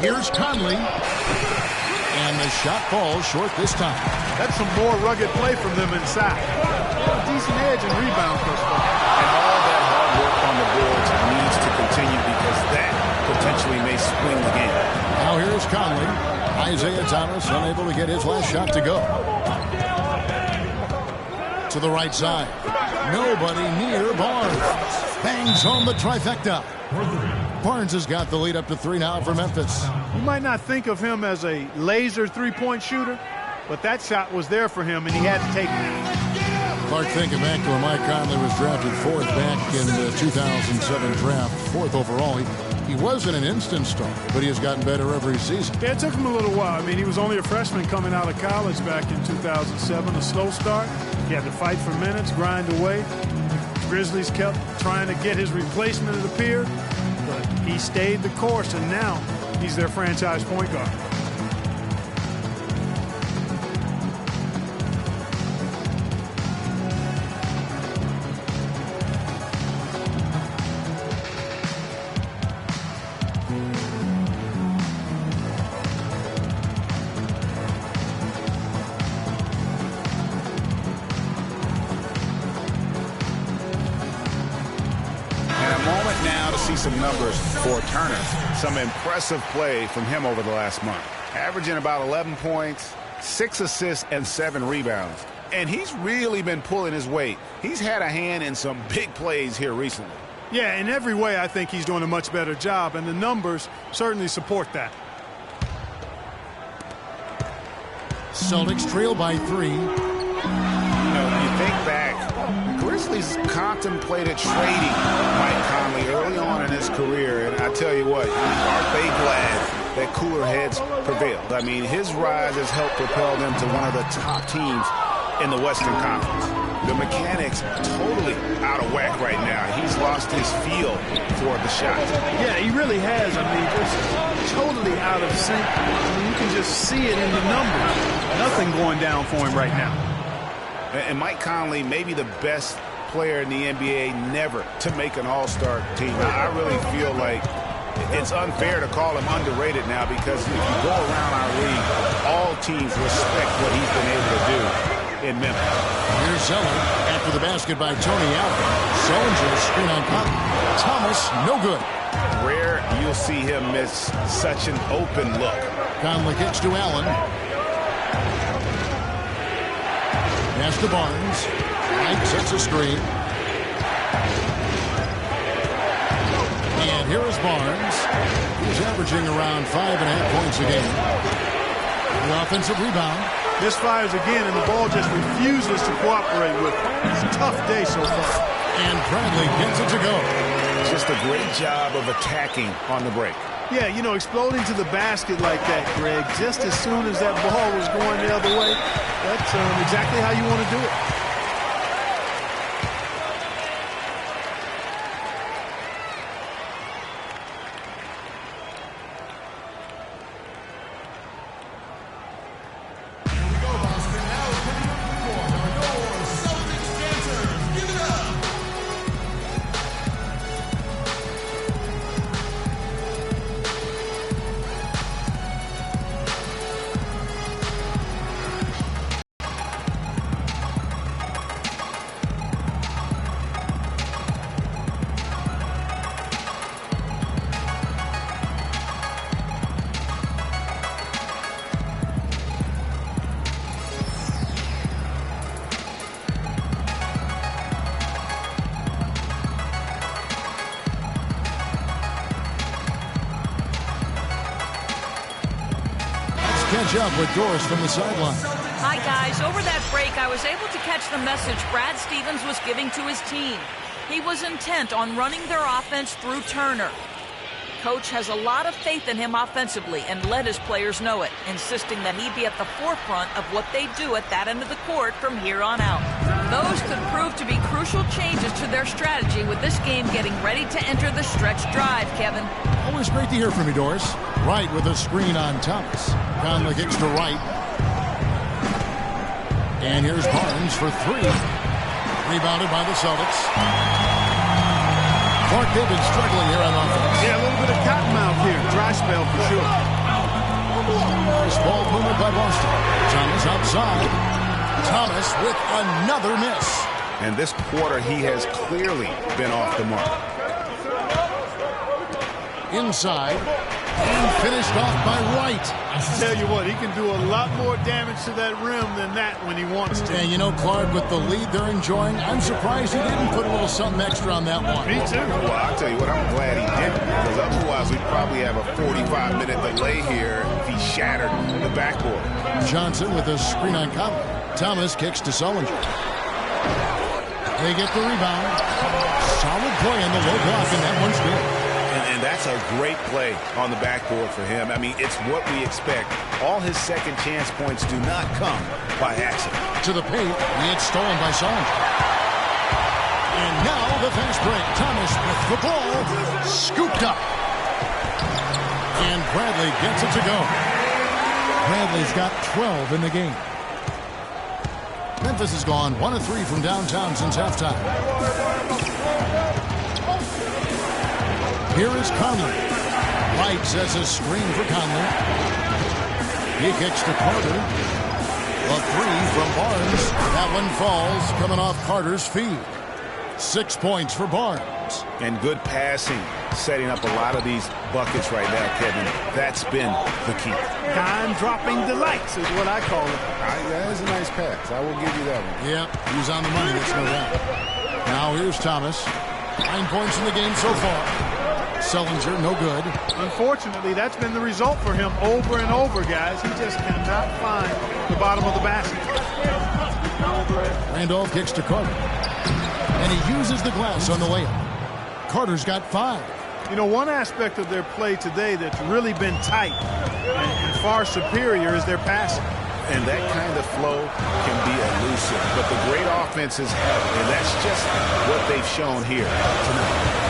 Here's Conley. And the shot falls short this time. That's some more rugged play from them inside. A decent edge and rebound thus far. And all that hard work on the boards needs to continue because that potentially may swing the game. Now here's Conley. Isaiah Thomas unable to get his last shot to go. To the right side. Nobody near Barnes. Bangs home the trifecta. Barnes has got the lead up to 3 now for Memphis. You might not think of him as a laser three-point shooter, but that shot was there for him, and he had to take it. Clark, thinking back to when Mike Conley was drafted 4th back in the 2007 draft, 4th overall. He wasn't an instant star, but he has gotten better every season. Yeah, it took him a little while. I mean, he was only a freshman coming out of college back in 2007. A slow start. He had to fight for minutes, grind away. Grizzlies kept trying to get his replacement, it appeared, but he stayed the course, and now he's their franchise point guard. some numbers for Turner. Some impressive play from him over the last month. Averaging about 11 points, 6 assists, and 7 rebounds. And he's really been pulling his weight. He's had a hand in some big plays here recently. Yeah, in every way, I think he's doing a much better job, and the numbers certainly support that. Celtics trail by 3. You know, if you think back, the Grizzlies contemplated trading Mike Conley early on in his career, and I tell you what, aren't they glad that cooler heads prevailed? I mean, his rise has helped propel them to one of the top teams in the Western Conference. The mechanics totally out of whack right now. He's lost his feel for the shot. Yeah, he really has. I mean, just totally out of sync. I mean, you can just see it in the numbers. Nothing going down for him right now. And Mike Conley may be the best player in the NBA never to make an all-star team. I really feel like it's unfair to call him underrated now, because if you go around our league, all teams respect what he's been able to do in Memphis. Here's Zeller after the basket by Tony Allen. Sullinger screen on Conley. Thomas, no good. Rare you'll see him miss such an open look. Conley kicks to Allen. Pass to Barnes. Wright sets a screen. And here is Barnes. He's averaging around 5.5 points a game. The offensive rebound. Misfires again, and the ball just refuses to cooperate with him. It's a tough day so far. And Bradley gets it to go. Just a great job of attacking on the break. Yeah, you know, exploding to the basket like that, Greg, just as soon as that ball was going the other way, that's exactly how you want to do it. Catch up with Doris from the sideline. Hi, guys. Over that break, I was able to catch the message Brad Stevens was giving to his team. He was intent on running their offense through Turner. Coach has a lot of faith in him offensively and let his players know it, insisting that he be at the forefront of what they do at that end of the court from here on out. Those could prove to be crucial changes to their strategy, with this game getting ready to enter the stretch drive, Kevin. Always great to hear from you, Doris. Wright with a screen on Thomas. Conley kicks to Wright. And here's Barnes for 3. Rebounded by the Celtics. Clark, they've been struggling here on offense. Yeah, a little bit of cottonmouth here. Dry spell for sure. Nice ball movement by Boston. Thomas outside. Thomas with another miss. And this quarter, he has clearly been off the mark. Inside. And finished off by Wright. I tell you what, he can do a lot more damage to that rim than that when he wants to. And you know, Clark, with the lead they're enjoying, I'm surprised he didn't put a little something extra on that one. Me too. Well, I'll tell you what, I'm glad he didn't, because otherwise we'd probably have a 45-minute delay here if he shattered the backboard. Johnson with a screen on Conley. Thomas kicks to Sullinger. They get the rebound. Solid play in the low block, and that one's good. And that's a great play on the backboard for him. I mean, it's what we expect. All his second chance points do not come by accident. To the paint, and it's stolen by Sullinger. And now the fast break. Thomas with the ball. Scooped up. And Bradley gets it to go. Bradley's got 12 in the game. Memphis has gone 1 of 3 from downtown since halftime. Here is Conley. Wright sets a screen for Conley. He kicks to Carter. A 3 from Barnes. That one falls, coming off Carter's feed. 6 points for Barnes. And good passing, setting up a lot of these buckets right now, Kevin. That's been the key. Time-dropping delights is what I call it. That is a nice pass. I will give you that one. Yeah, he's on the money, that's no doubt. Now here's Thomas. 9 points in the game so far. Sullinger, no good. Unfortunately, that's been the result for him over and over, guys. He just cannot find the bottom of the basket. Randolph kicks to Carter. And he uses the glass on the layup. Carter's got 5. You know, one aspect of their play today that's really been tight and far superior is their passing. And that kind of flow can be elusive. But the great offenses have it. And that's just what they've shown here tonight.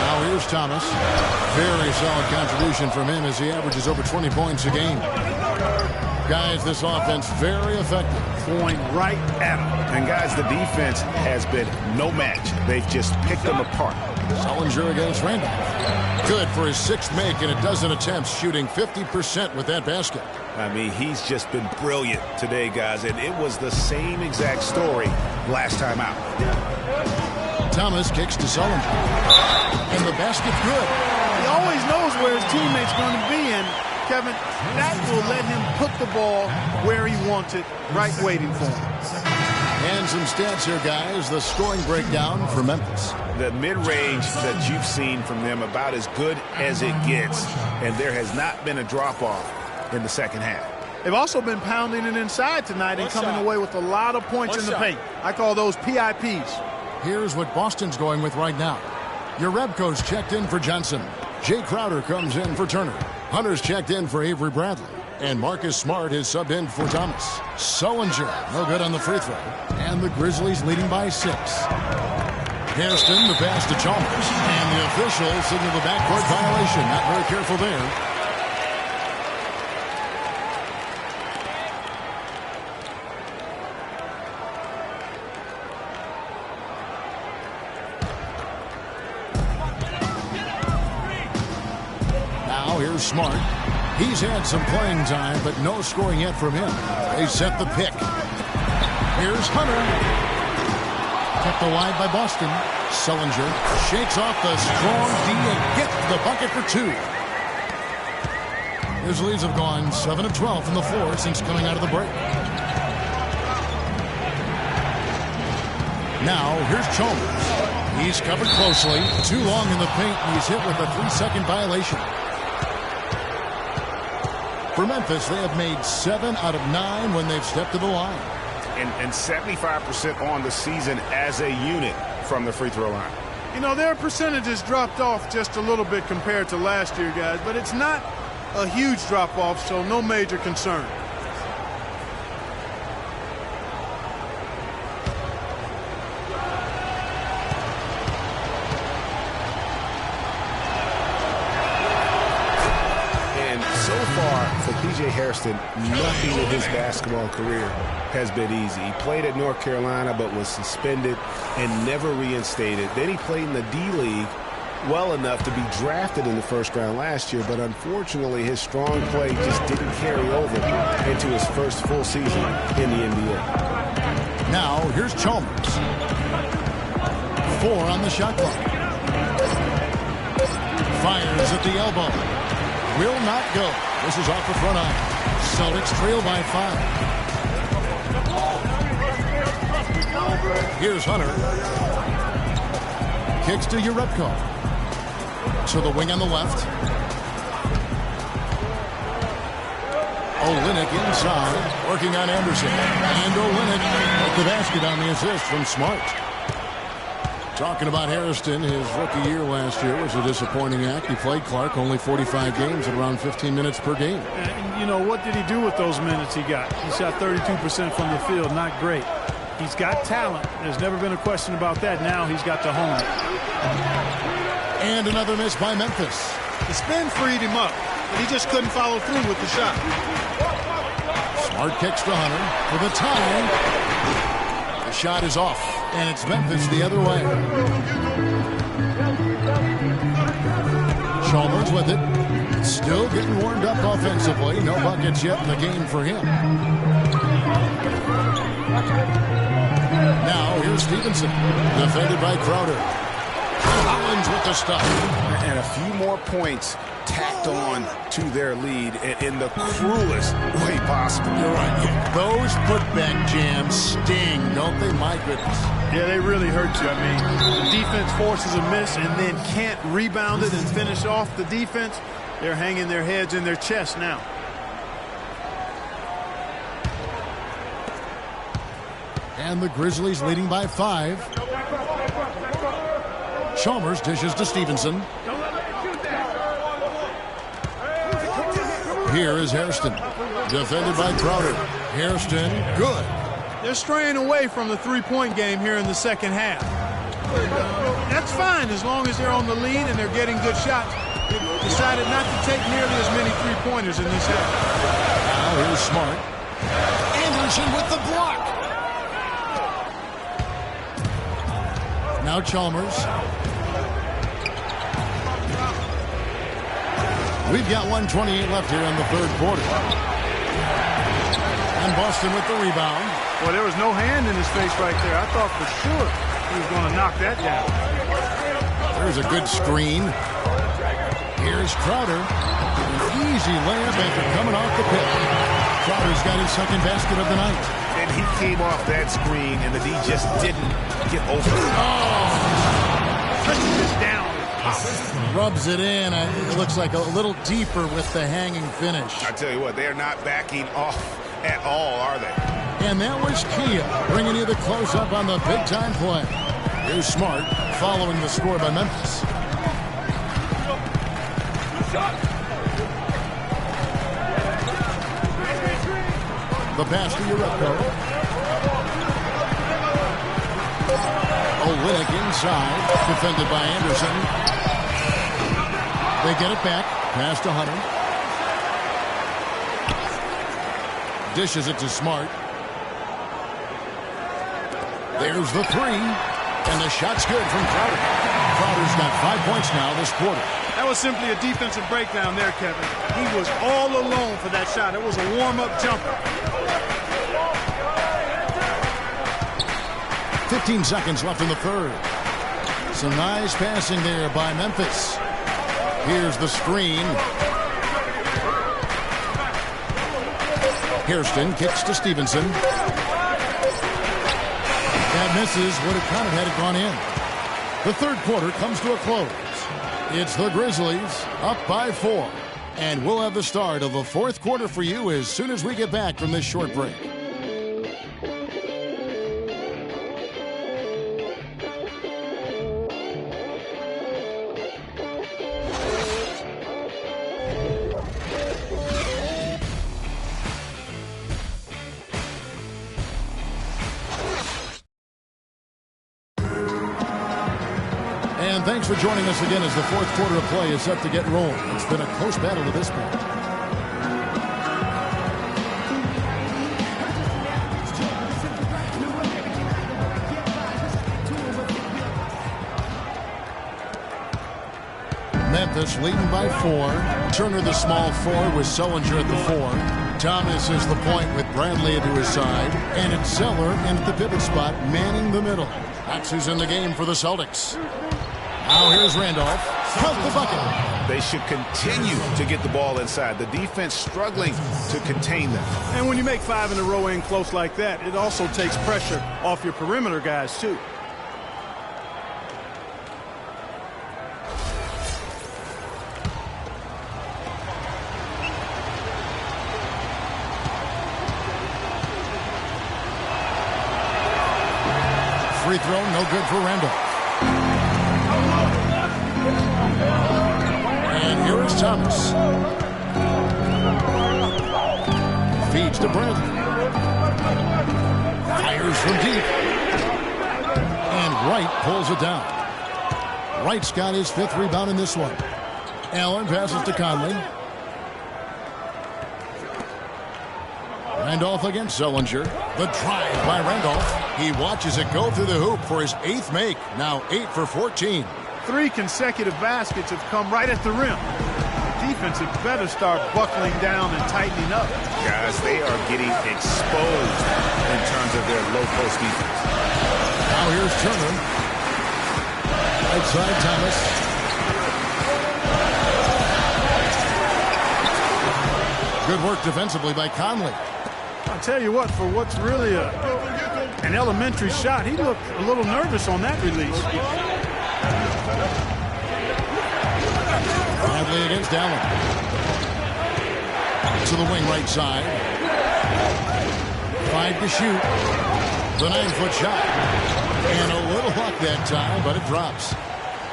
Now here's Thomas. Very solid contribution from him as he averages over 20 points a game. Guys, this offense very effective. Going right at him. And guys, the defense has been no match. They've just picked them apart. Sullinger against Randolph. Good for his 6th make in a dozen attempts, shooting 50% with that basket. I mean, he's just been brilliant today, guys. And it was the same exact story last time out. Thomas kicks to Sullinger. And the basket's good. He always knows where his teammate's going to be, and Kevin, that will let him put the ball where he wants it, right waiting for him. And some stats here, guys. The scoring breakdown for Memphis. The mid-range that you've seen from them about as good as it gets, and there has not been a drop-off in the second half. They've also been pounding it inside tonight and coming away with a lot of points in the paint. I call those PIPs. Here's what Boston's going with right now. Yarebko's checked in for Johnson. Jay Crowder comes in for Turner. Hunter's checked in for Avery Bradley. And Marcus Smart is subbed in for Thomas. Sullinger, no good on the free throw. And the Grizzlies leading by 6. Hairston, the pass to Chalmers. And the official signaled the backcourt violation. Not very careful there. Here's Smart. He's had some playing time, but no scoring yet from him. They set the pick. Here's Hunter. Kept wide by Boston. Sullinger shakes off the strong D and gets the bucket for 2. His leads have gone 7 of 12 from the floor since coming out of the break. Now, here's Chalmers. He's covered closely. Too long in the paint, and he's hit with a 3-second violation. For Memphis, they have made 7 out of 9 when they've stepped to the line. And 75% on the season as a unit from the free throw line. You know, their percentages dropped off just a little bit compared to last year, guys, but it's not a huge drop-off, so no major concern. P.J. Hairston, nothing in his basketball career has been easy. He played at North Carolina but was suspended and never reinstated. Then he played in the D-League well enough to be drafted in the first round last year, but unfortunately his strong play just didn't carry over into his first full season in the NBA. Now, here's Chalmers. 4 on the shot clock. Fires at the elbow. Will not go. This is off the front iron. Celtics trail by 5. Here's Hunter. Kicks to Yarebko. To the wing on the left. Olynyk inside. Working on Anderson. And Olynyk with the basket on the assist from Smart. Talking about Hairston, his rookie year last year was a disappointing act. He played Clark only 45 games at around 15 minutes per game. And, you know, what did he do with those minutes he got? He shot 32% from the field. Not great. He's got talent. There's never been a question about that. Now he's got to hone it. And another miss by Memphis. The spin freed him up, but he just couldn't follow through with the shot. Smart kicks to Hunter for the tie. The shot is off, and it's Memphis the other way. Chalmers with it. Still getting warmed up offensively. No buckets yet in the game for him. Now here's Stevenson. Defended by Crowder. Collins with the stop. And a few more points tacked on to their lead in the cruelest way possible. You're right. Those putback jams sting, don't they? My goodness. Yeah, they really hurt you. I mean, the defense forces a miss and then can't rebound it and finish off the defense. They're hanging their heads in their chest now. And the Grizzlies leading by 5. Chalmers dishes to Stevenson. Here is Hairston. Defended by Crowder. Hairston, good. They're straying away from the three-point game here in the second half. That's fine as long as they're on the lead and they're getting good shots. They decided not to take nearly as many three-pointers in this half. Now here's Smart. Anderson with the block. Now Chalmers. We've got 1:28 left here in the third quarter. And Boston with the rebound. Well, there was no hand in his face right there. I thought for sure he was going to knock that down. There's a good screen. Here's Crowder. An easy layup after coming off the pick. Crowder's got his second basket of the night. And he came off that screen, and the D just didn't get open. Oh! Pushes this down. Rubs it in. It looks like a little deeper with the hanging finish. I tell you what, they're not backing off at all, are they? And that was Kia bringing you the close-up on the big-time play. Here's Smart following the score by Memphis. The pass to Urepko. Olynyk inside, defended by Anderson. They get it back, pass to Hunter. Dishes it to Smart. There's the three, and the shot's good from Crowder. Crowder's got 5 points now this quarter. That was simply a defensive breakdown there, Kevin. He was all alone for that shot. It was a warm-up jumper. 15 seconds left in the third. Some nice passing there by Memphis. Here's the screen. Hairston kicks to Stevenson. That misses. Would have counted had it gone in. The third quarter comes to a close. It's the Grizzlies up by 4. And we'll have the start of the fourth quarter for you as soon as we get back from this short break. Thanks for joining us again as the fourth quarter of play is set to get rolling. It's been a close battle to this point. Memphis leading by 4. Turner the small forward with Sullinger at the 4. Thomas is the point with Bradley to his side. And it's Zeller in the pivot spot, manning the middle. That's who's in the game for the Celtics. Now here's Randolph. Count the bucket. They should continue to get the ball inside. The defense struggling to contain them. And when you make 5 in a row in close like that, it also takes pressure off your perimeter guys, too. Free throw, no good for Randolph. And here is Thomas. Feeds to Bradley. Fires from deep. And Wright pulls it down. Wright's got his 5th rebound in this one. Allen passes to Conley. Randolph against Sullinger. The drive by Randolph. He watches it go through the hoop for his 8th make. Now 8 for 14. 3 consecutive baskets have come right at the rim. defense had better start buckling down and tightening up. Guys, they are getting exposed in terms of their low post defense. Now here's Turner. Right side, Thomas. Good work defensively by Conley. I'll tell you what, for what's really an elementary shot, he looked a little nervous on that release. Bradley against Allen. To the wing right side. 5 to shoot. The 9-foot shot. And a little luck that time, but it drops.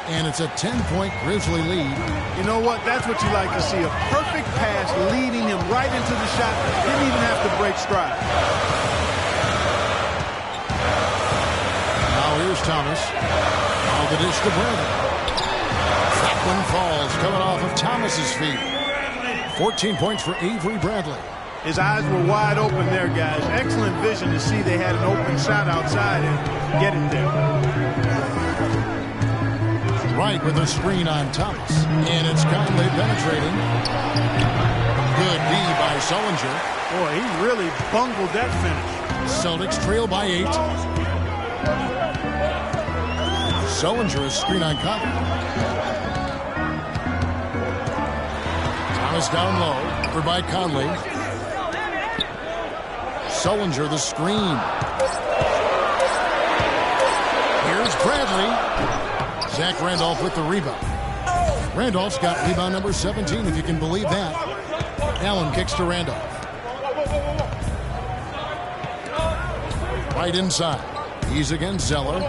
And it's a 10-point Grizzly lead. You know what? That's what you like to see. A perfect pass leading him right into the shot. Didn't even have to break stride. Now here's Thomas. Now the dish to Bradley. That one falls, coming off of Thomas's feet. 14 points for Avery Bradley. His eyes were wide open there, guys. Excellent vision to see they had an open shot outside and get it there. Wright with a screen on Thomas. And it's Conley penetrating. Good D by Sullinger. Boy, he really bungled that finish. Celtics trail by 8. Sullinger a screen on Conley. Thomas down low. Covered by Conley. Sullinger the screen. Here's Bradley. Zach Randolph with the rebound. Randolph's got rebound number 17, if you can believe that. Allen kicks to Randolph. Right inside. He's against Zeller.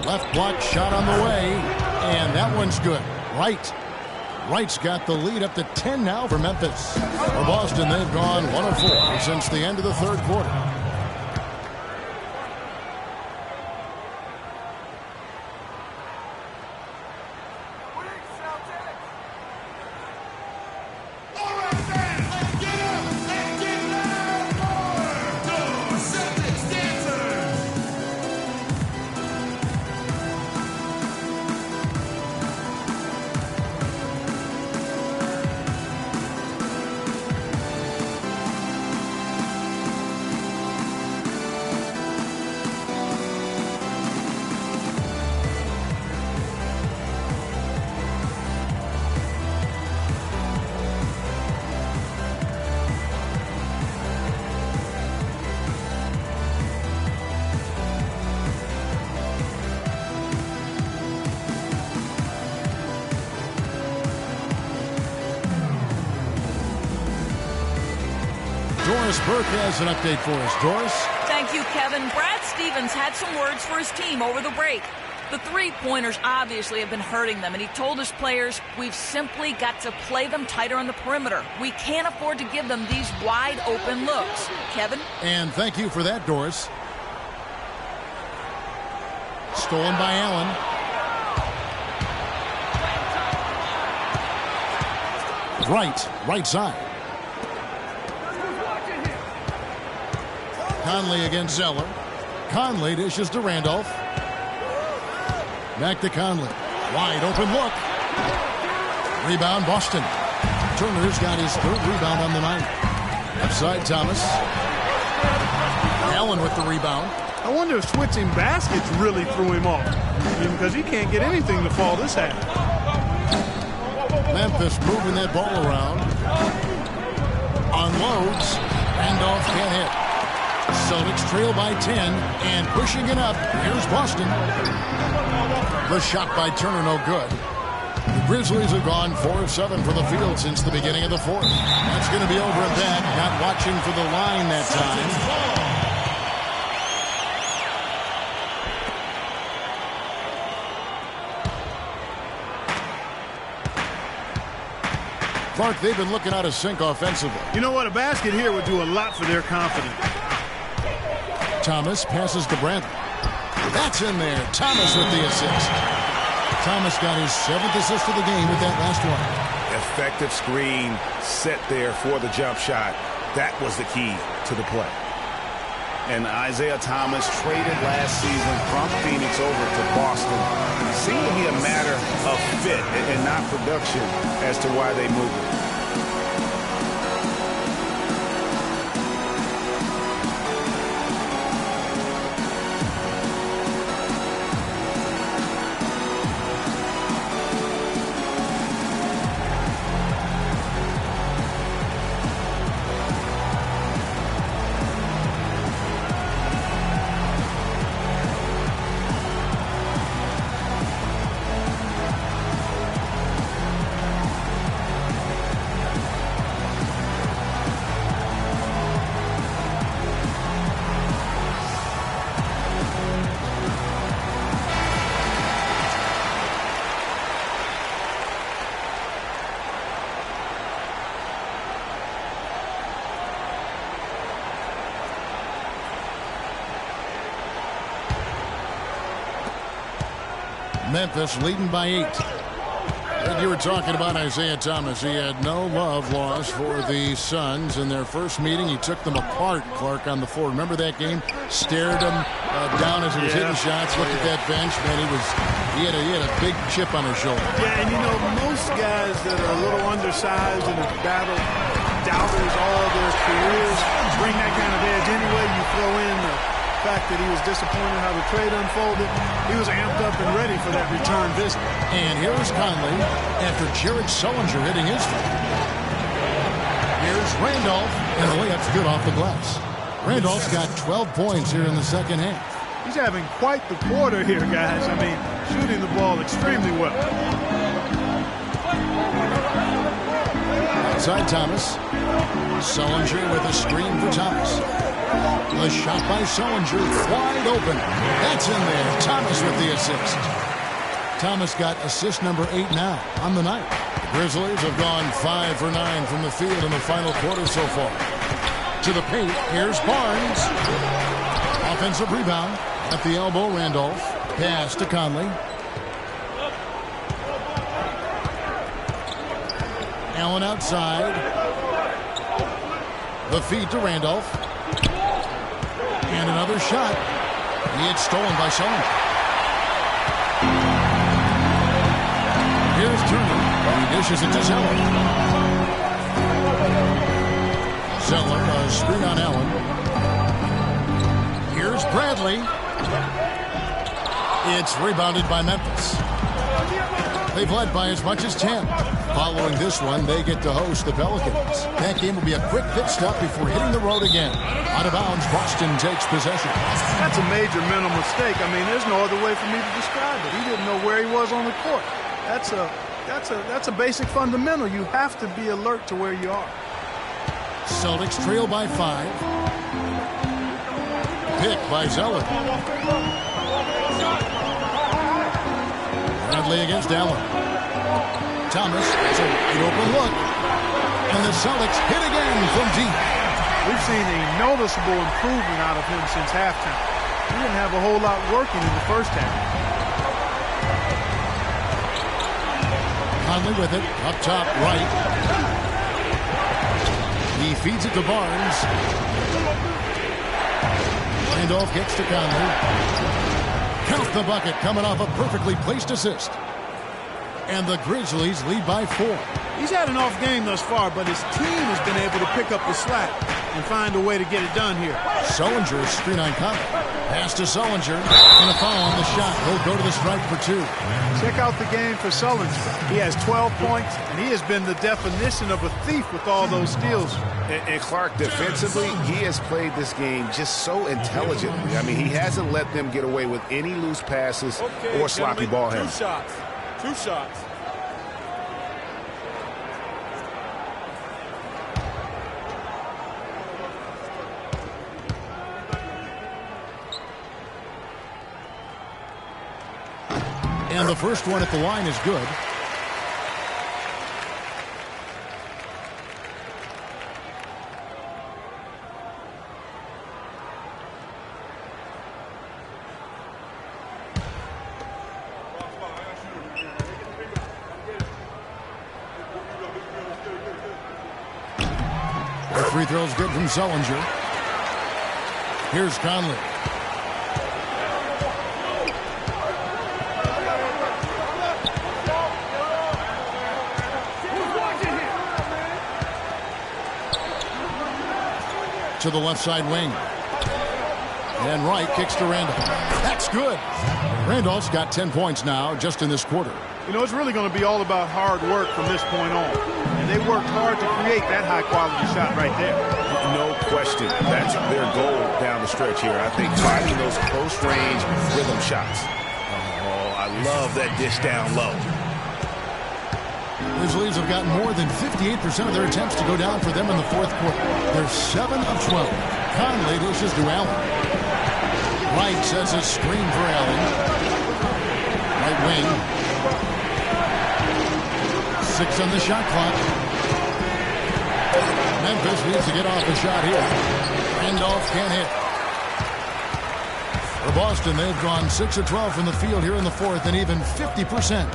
Left block shot on the way. And that one's good. Wright's got the lead up to 10 now for Memphis. For Boston, they've gone 1 of 4 since the end of the third quarter. Doris Burke has an update for us. Doris? Thank you, Kevin. Brad Stevens had some words for his team over the break. The three-pointers obviously have been hurting them, and he told his players, we've simply got to play them tighter on the perimeter. We can't afford to give them these wide-open looks. Kevin? And thank you for that, Doris. Stolen by Allen. Right side. Conley against Zeller. Conley dishes to Randolph. Back to Conley. Wide open look. Rebound Boston. Turner's got his third rebound on the night. Left side Thomas. Allen with the rebound. I wonder if switching baskets really threw him off. Because he can't get anything to fall this half. Memphis moving that ball around. Unloads. Randolph can't hit. Celtics trail by 10 and pushing it up. Here's Boston. The shot by Turner no good. The Grizzlies have gone 4 of 7 from the field since the beginning of the fourth. That's going to be over at that. Not watching for the line that time. Clark, they've been looking out of sync offensively. You know what? A basket here would do a lot for their confidence. Thomas passes to Bradley. That's in there. Thomas with the assist. Thomas got his 7th assist of the game with that last one. Effective screen set there for the jump shot. That was the key to the play. And Isaiah Thomas traded last season from Phoenix over to Boston. Seemed to be a matter of fit and not production as to why they moved him. Memphis leading by 8. And you were talking about Isaiah Thomas. He had no love lost for the Suns in their first meeting. He took them apart, Clark, on the floor. Remember that game? Stared him down as he was hitting shots. Looked at that bench, man. He had a big chip on his shoulder. Yeah, and you know, most guys that are a little undersized and have battled doubters all their careers bring that kind of edge anyway. You throw in the fact that he was disappointed how the trade unfolded. He was amped up and ready for that return visit. And here's Conley after Jared Sullinger hitting his three. Here's Randolph, and the layup's good off the glass. Randolph's got 12 points here in the second half. He's having quite the quarter here, guys. I mean, shooting the ball extremely well. Outside Thomas. Sullinger with a screen for Thomas. The shot by Sullinger, wide open. That's in there. Thomas with the assist. Thomas got assist number 8 now on the night. The Grizzlies have gone 5 for 9 from the field in the final quarter so far. To the paint, here's Barnes. Offensive rebound at the elbow, Randolph. Pass to Conley. Allen outside. The feed to Randolph. And another shot. It's stolen by Sullinger. Here's Turner. He dishes it to Zeller. Zeller, a screen on Allen. Here's Bradley. It's rebounded by Memphis. They've led by as much as 10. Following this one, they get to host the Pelicans. That game will be a quick pit stop before hitting the road again. Out of bounds, Boston takes possession. That's a major mental mistake. I mean, there's no other way for me to describe it. He didn't know where he was on the court. That's a basic fundamental. You have to be alert to where you are. Celtics trail by 5. Pick by Zeller. Bradley against Allen. Thomas, it's a wide open look. And the Celtics hit again from deep. We've seen a noticeable improvement out of him since halftime. He didn't have a whole lot working in the first half. Conley with it, up top right. He feeds it to Barnes. Randolph gets to Conley. Count the bucket, coming off a perfectly placed assist. And the Grizzlies lead by 4. He's had an off game thus far, but his team has been able to pick up the slack and find a way to get it done here. Sullinger, screen on Conley. Pass to Sullinger, and a foul on the shot. He'll go to the strike for 2. Check out the game for Sullinger. He has 12 points, and he has been the definition of a thief with all those steals. And Clark, defensively, he has played this game just so intelligently. I mean, he hasn't let them get away with any loose passes or sloppy ball handling. 2 shots. 2 shots. And the first one at the line is good. The free throw's good from Sullinger. Here's Conley. To the left side wing. And Wright kicks to Randolph. That's good. Randolph's got 10 points now just in this quarter. You know, it's really going to be all about hard work from this point on. And they worked hard to create that high-quality shot right there. No question. That's their goal down the stretch here. I think finding those close-range rhythm shots. Oh, I love that dish down low. Grizzlies have gotten more than 58% of their attempts to go down for them in the fourth quarter. They're 7 of 12. Conley dishes to Allen. Wright sets a screen for Allen. Right wing. 6 on the shot clock. Memphis needs to get off the shot here. Randolph can't hit. For Boston, they've gone 6 of 12 from the field here in the fourth and even 50%.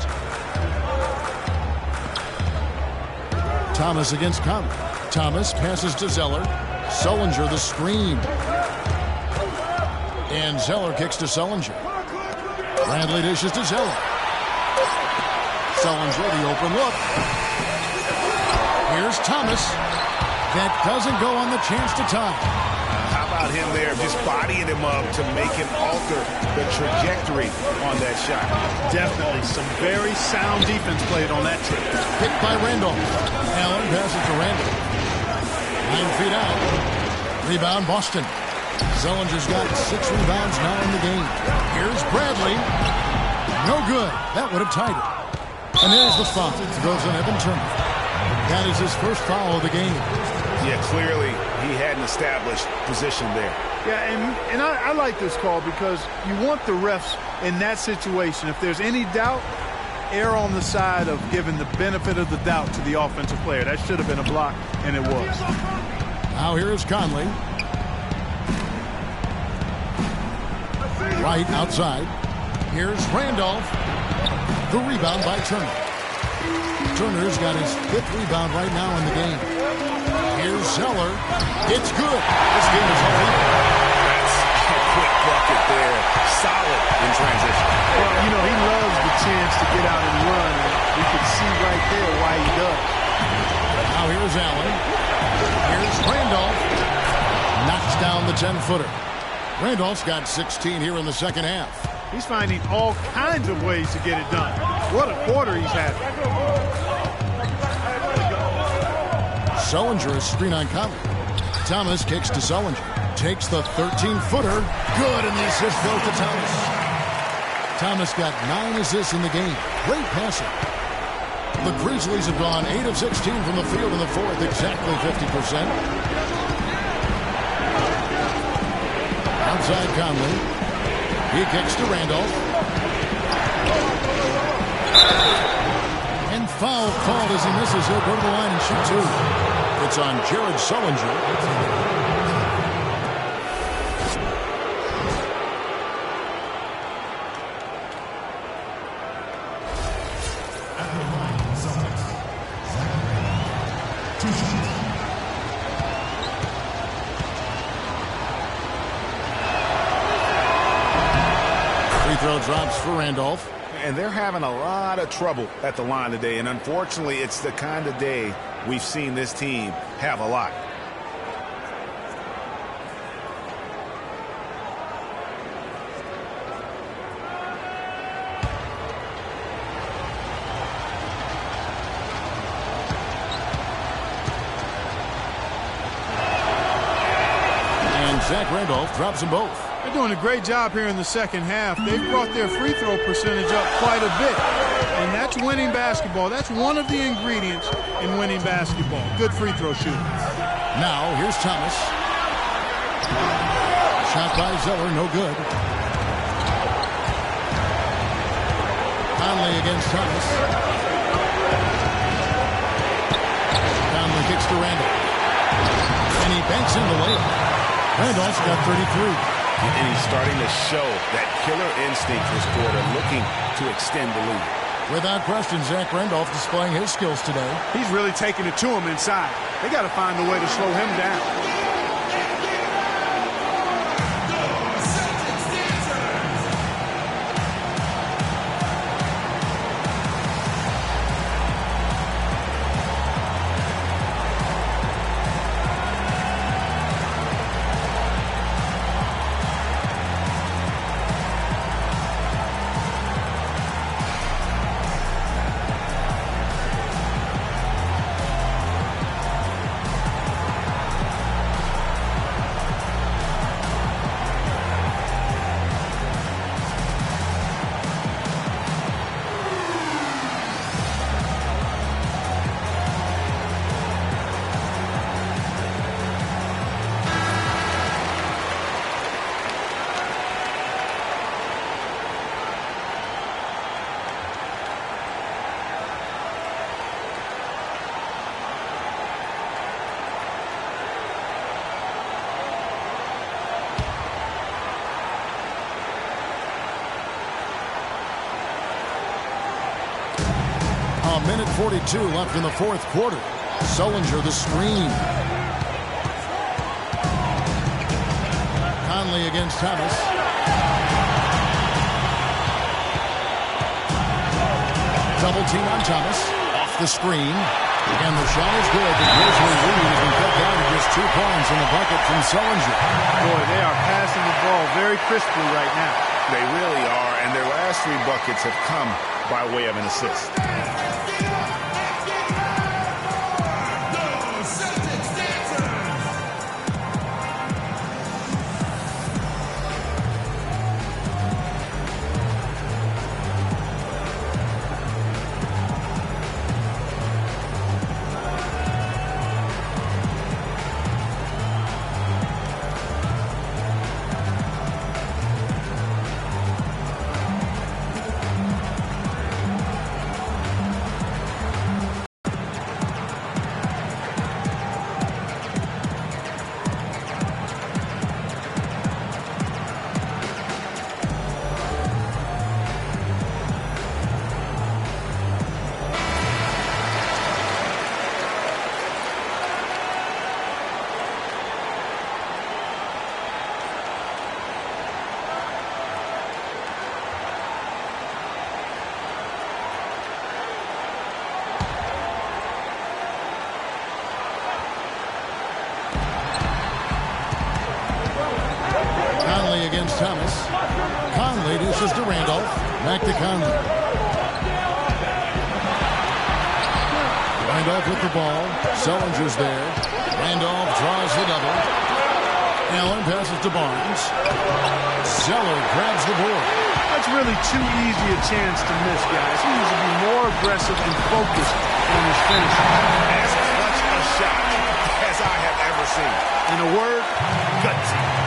Thomas against Conley. Thomas passes to Zeller. Sullinger the screen. And Zeller kicks to Sullinger. Bradley dishes to Zeller. Sullinger the open look. Here's Thomas. That doesn't go on the chance to tie. How about him there just bodying him up to make him alter the trajectory on that shot? Definitely some very sound defense played on that trip. Picked by Randolph. Allen passes to Randolph. 9 feet out. Rebound Boston. Sullinger's got 6 rebounds now in the game. Here's Bradley. No good. That would have tied it. And there's the foul. It goes on Evan Turner. That is his first foul of the game. Yeah, clearly he hadn't established position there. Yeah, and I like this call because you want the refs in that situation. If there's any doubt, err on the side of giving the benefit of the doubt to the offensive player. That should have been a block, and it was. Now here is Conley. Right outside. Here's Randolph. The rebound by Turner. Turner's got his 5th rebound right now in the game. Here's Zeller. It's good. This game is all even. That's a quick bucket there. Solid in transition. Well, you know, he loves the chance to get out and run. And we can see right there why he does. Now here's Allen. Here's Randolph. Knocks down the 10-footer. Randolph's got 16 here in the second half. He's finding all kinds of ways to get it done. What a quarter he's had. Sullinger is screen on Conley. Thomas kicks to Sullinger. Takes the 13-footer. Good, and the assist goes to Thomas. Thomas got 9 assists in the game. Great passing. The Grizzlies have gone 8 of 16 from the field in the fourth, exactly 50%. Outside Conley. He kicks to Randolph. And foul called as he misses. He'll go to the line and shoot 2. It's on Jared Sullinger. At the line, Celtics. 2 shots. Free throw drops for Randolph. And they're having a lot of trouble at the line today. And unfortunately, it's the kind of day we've seen this team have a lot. And Zach Randolph drops them both. They're doing a great job here in the second half. They've brought their free throw percentage up quite a bit. And that's winning basketball. That's one of the ingredients in winning basketball. Good free throw shooting. Now, here's Thomas. Shot by Zeller, no good. Conley against Thomas. Conley kicks to Randolph. And he banks in the layup. Randolph's got 33. And he's starting to show that killer instinct this quarter, looking to extend the lead. Without question, Zach Randolph displaying his skills today. He's really taking it to him inside. They got to find a way to slow him down. A minute 42 left in the fourth quarter. Sullinger the screen. Conley against Thomas. Double team on Thomas. Off the screen. And the shot is good. The Grizzlies lead as we get down to just 2 points in the bucket from Sullinger. Boy, they are passing the ball very crisply right now. They really are, and their last 3 buckets have come by way of an assist. Against Thomas. Conley dishes to Randolph. Back to Conley. Randolph with the ball. Sullinger's there. Randolph draws the double. Allen passes to Barnes. Zeller grabs the board. That's really too easy a chance to miss, guys. He needs to be more aggressive and focused on his finishing. As clutch a shot as I have ever seen. In a word, gutsy.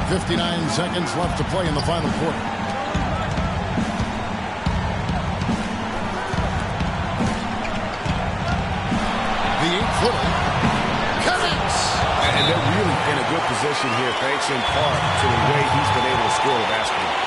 .59 seconds left to play in the final quarter. The 8-footer connects. And they're really in a good position here, thanks in part to the way he's been able to score the basketball.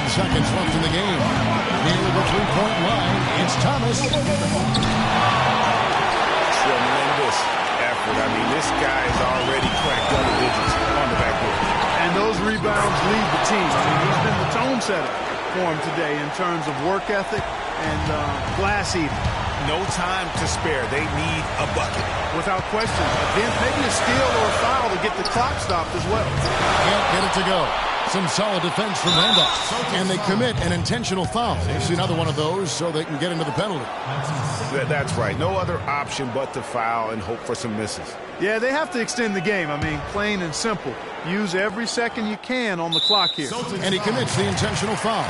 Seconds left in the game. Near the three-point line, it's Thomas. Tremendous effort. I mean, this guy is already cracked double digits on the backboard. And those rebounds lead the team. I mean, he's been the tone setter for him today in terms of work ethic and glass eating. No time to spare. They need a bucket. Without question. Again, maybe a steal or a foul to get the clock stopped as well. Can't get it to go. Some solid defense from Randolph. And they commit an intentional foul. It's another one of those so they can get into the penalty. That's right. No other option but to foul and hope for some misses. Yeah, they have to extend the game. I mean, plain and simple. Use every second you can on the clock here. And he commits the intentional foul.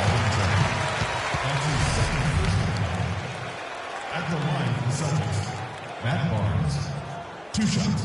At the line for the Celtics, Matt Barnes, 2 shots.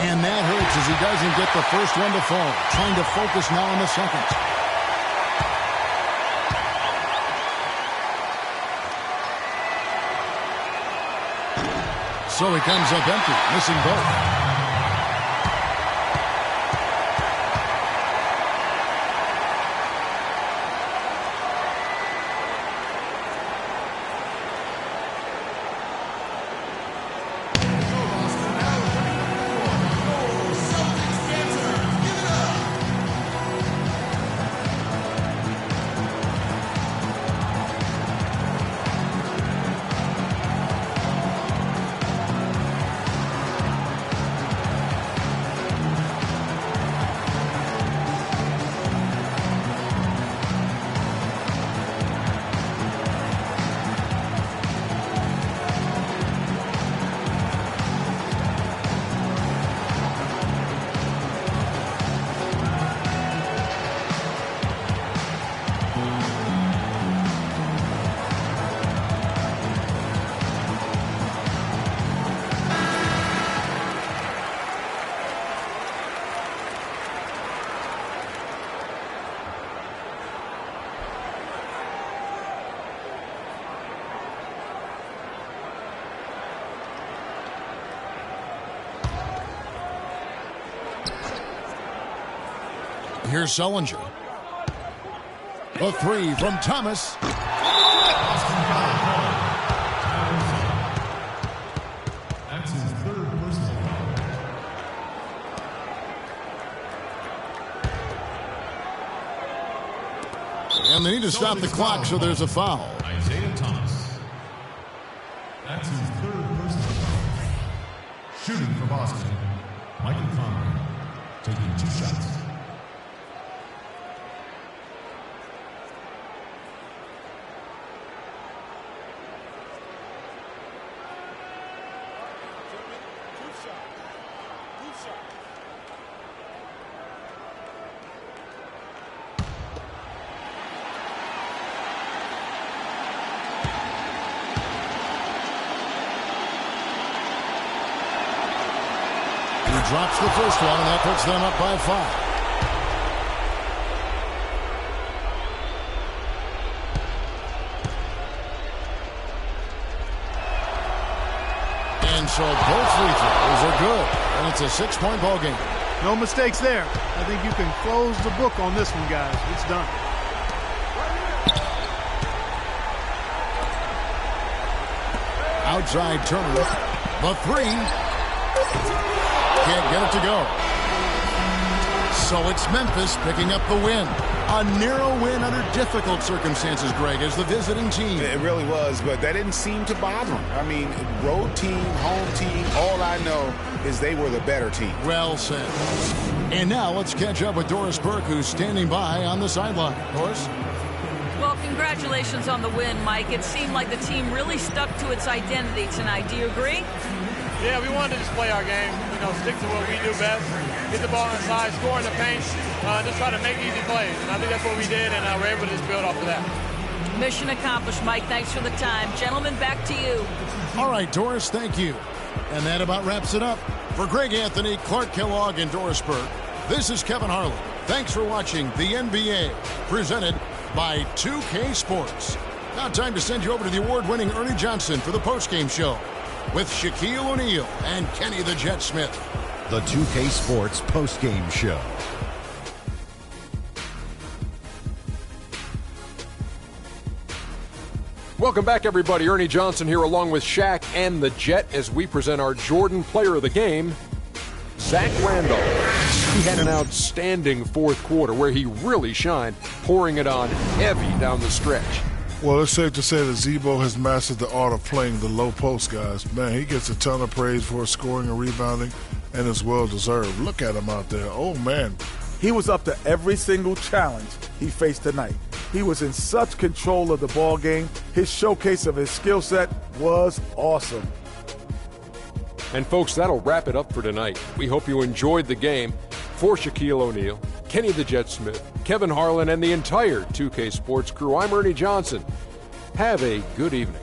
And that hurts as he doesn't get the first one to fall. Trying to focus now on the second. So he comes up empty, missing both. Here's Sullinger. A three from Thomas. That's his third personal. And they need to stop the clock, so there's a foul. Isaiah Thomas. That's his third personal foul. Shooting for Boston, Michael Conley, taking 2 shots. Drops the first one, and that puts them up by 5. And so both free throws are good, and it's a 6-point ball game. No mistakes there. I think you can close the book on this one, guys. It's done. Outside Turner. The three. Can't get it to go. So it's Memphis picking up the win. A narrow win under difficult circumstances, Greg, as the visiting team. It really was, but that didn't seem to bother them. I mean, road team, home team, all I know is they were the better team. Well said. And now let's catch up with Doris Burke, who's standing by on the sideline. Doris? Well, congratulations on the win, Mike. It seemed like the team really stuck to its identity tonight. Do you agree? Yeah, we wanted to just play our game, stick to what we do best, hit the ball inside, score in the paint, just try to make easy plays. And I think that's what we did, and we're able to just build off of that. Mission accomplished, Mike. Thanks for the time. Gentlemen, back to you. All right, Doris, thank you. And that about wraps it up. For Greg Anthony, Clark Kellogg, and Doris Burke, this is Kevin Harlan. Thanks for watching the NBA, presented by 2K Sports. Now time to send you over to the award-winning Ernie Johnson for the postgame show with Shaquille O'Neal and Kenny the Jet Smith. The 2K Sports postgame show. Welcome back, everybody. Ernie Johnson here along with Shaq and the Jet as we present our Jordan Player of the Game, Zach Randolph. He had an outstanding fourth quarter where he really shined, pouring it on heavy down the stretch. Well, it's safe to say that Zebo has mastered the art of playing the low post, guys. Man, he gets a ton of praise for his scoring and rebounding, and it's well-deserved. Look at him out there. Oh, man. He was up to every single challenge he faced tonight. He was in such control of the ball game. His showcase of his skill set was awesome. And, folks, that'll wrap it up for tonight. We hope you enjoyed the game. For Shaquille O'Neal, Kenny the Jet Smith, Kevin Harlan, and the entire 2K Sports crew, I'm Ernie Johnson. Have a good evening.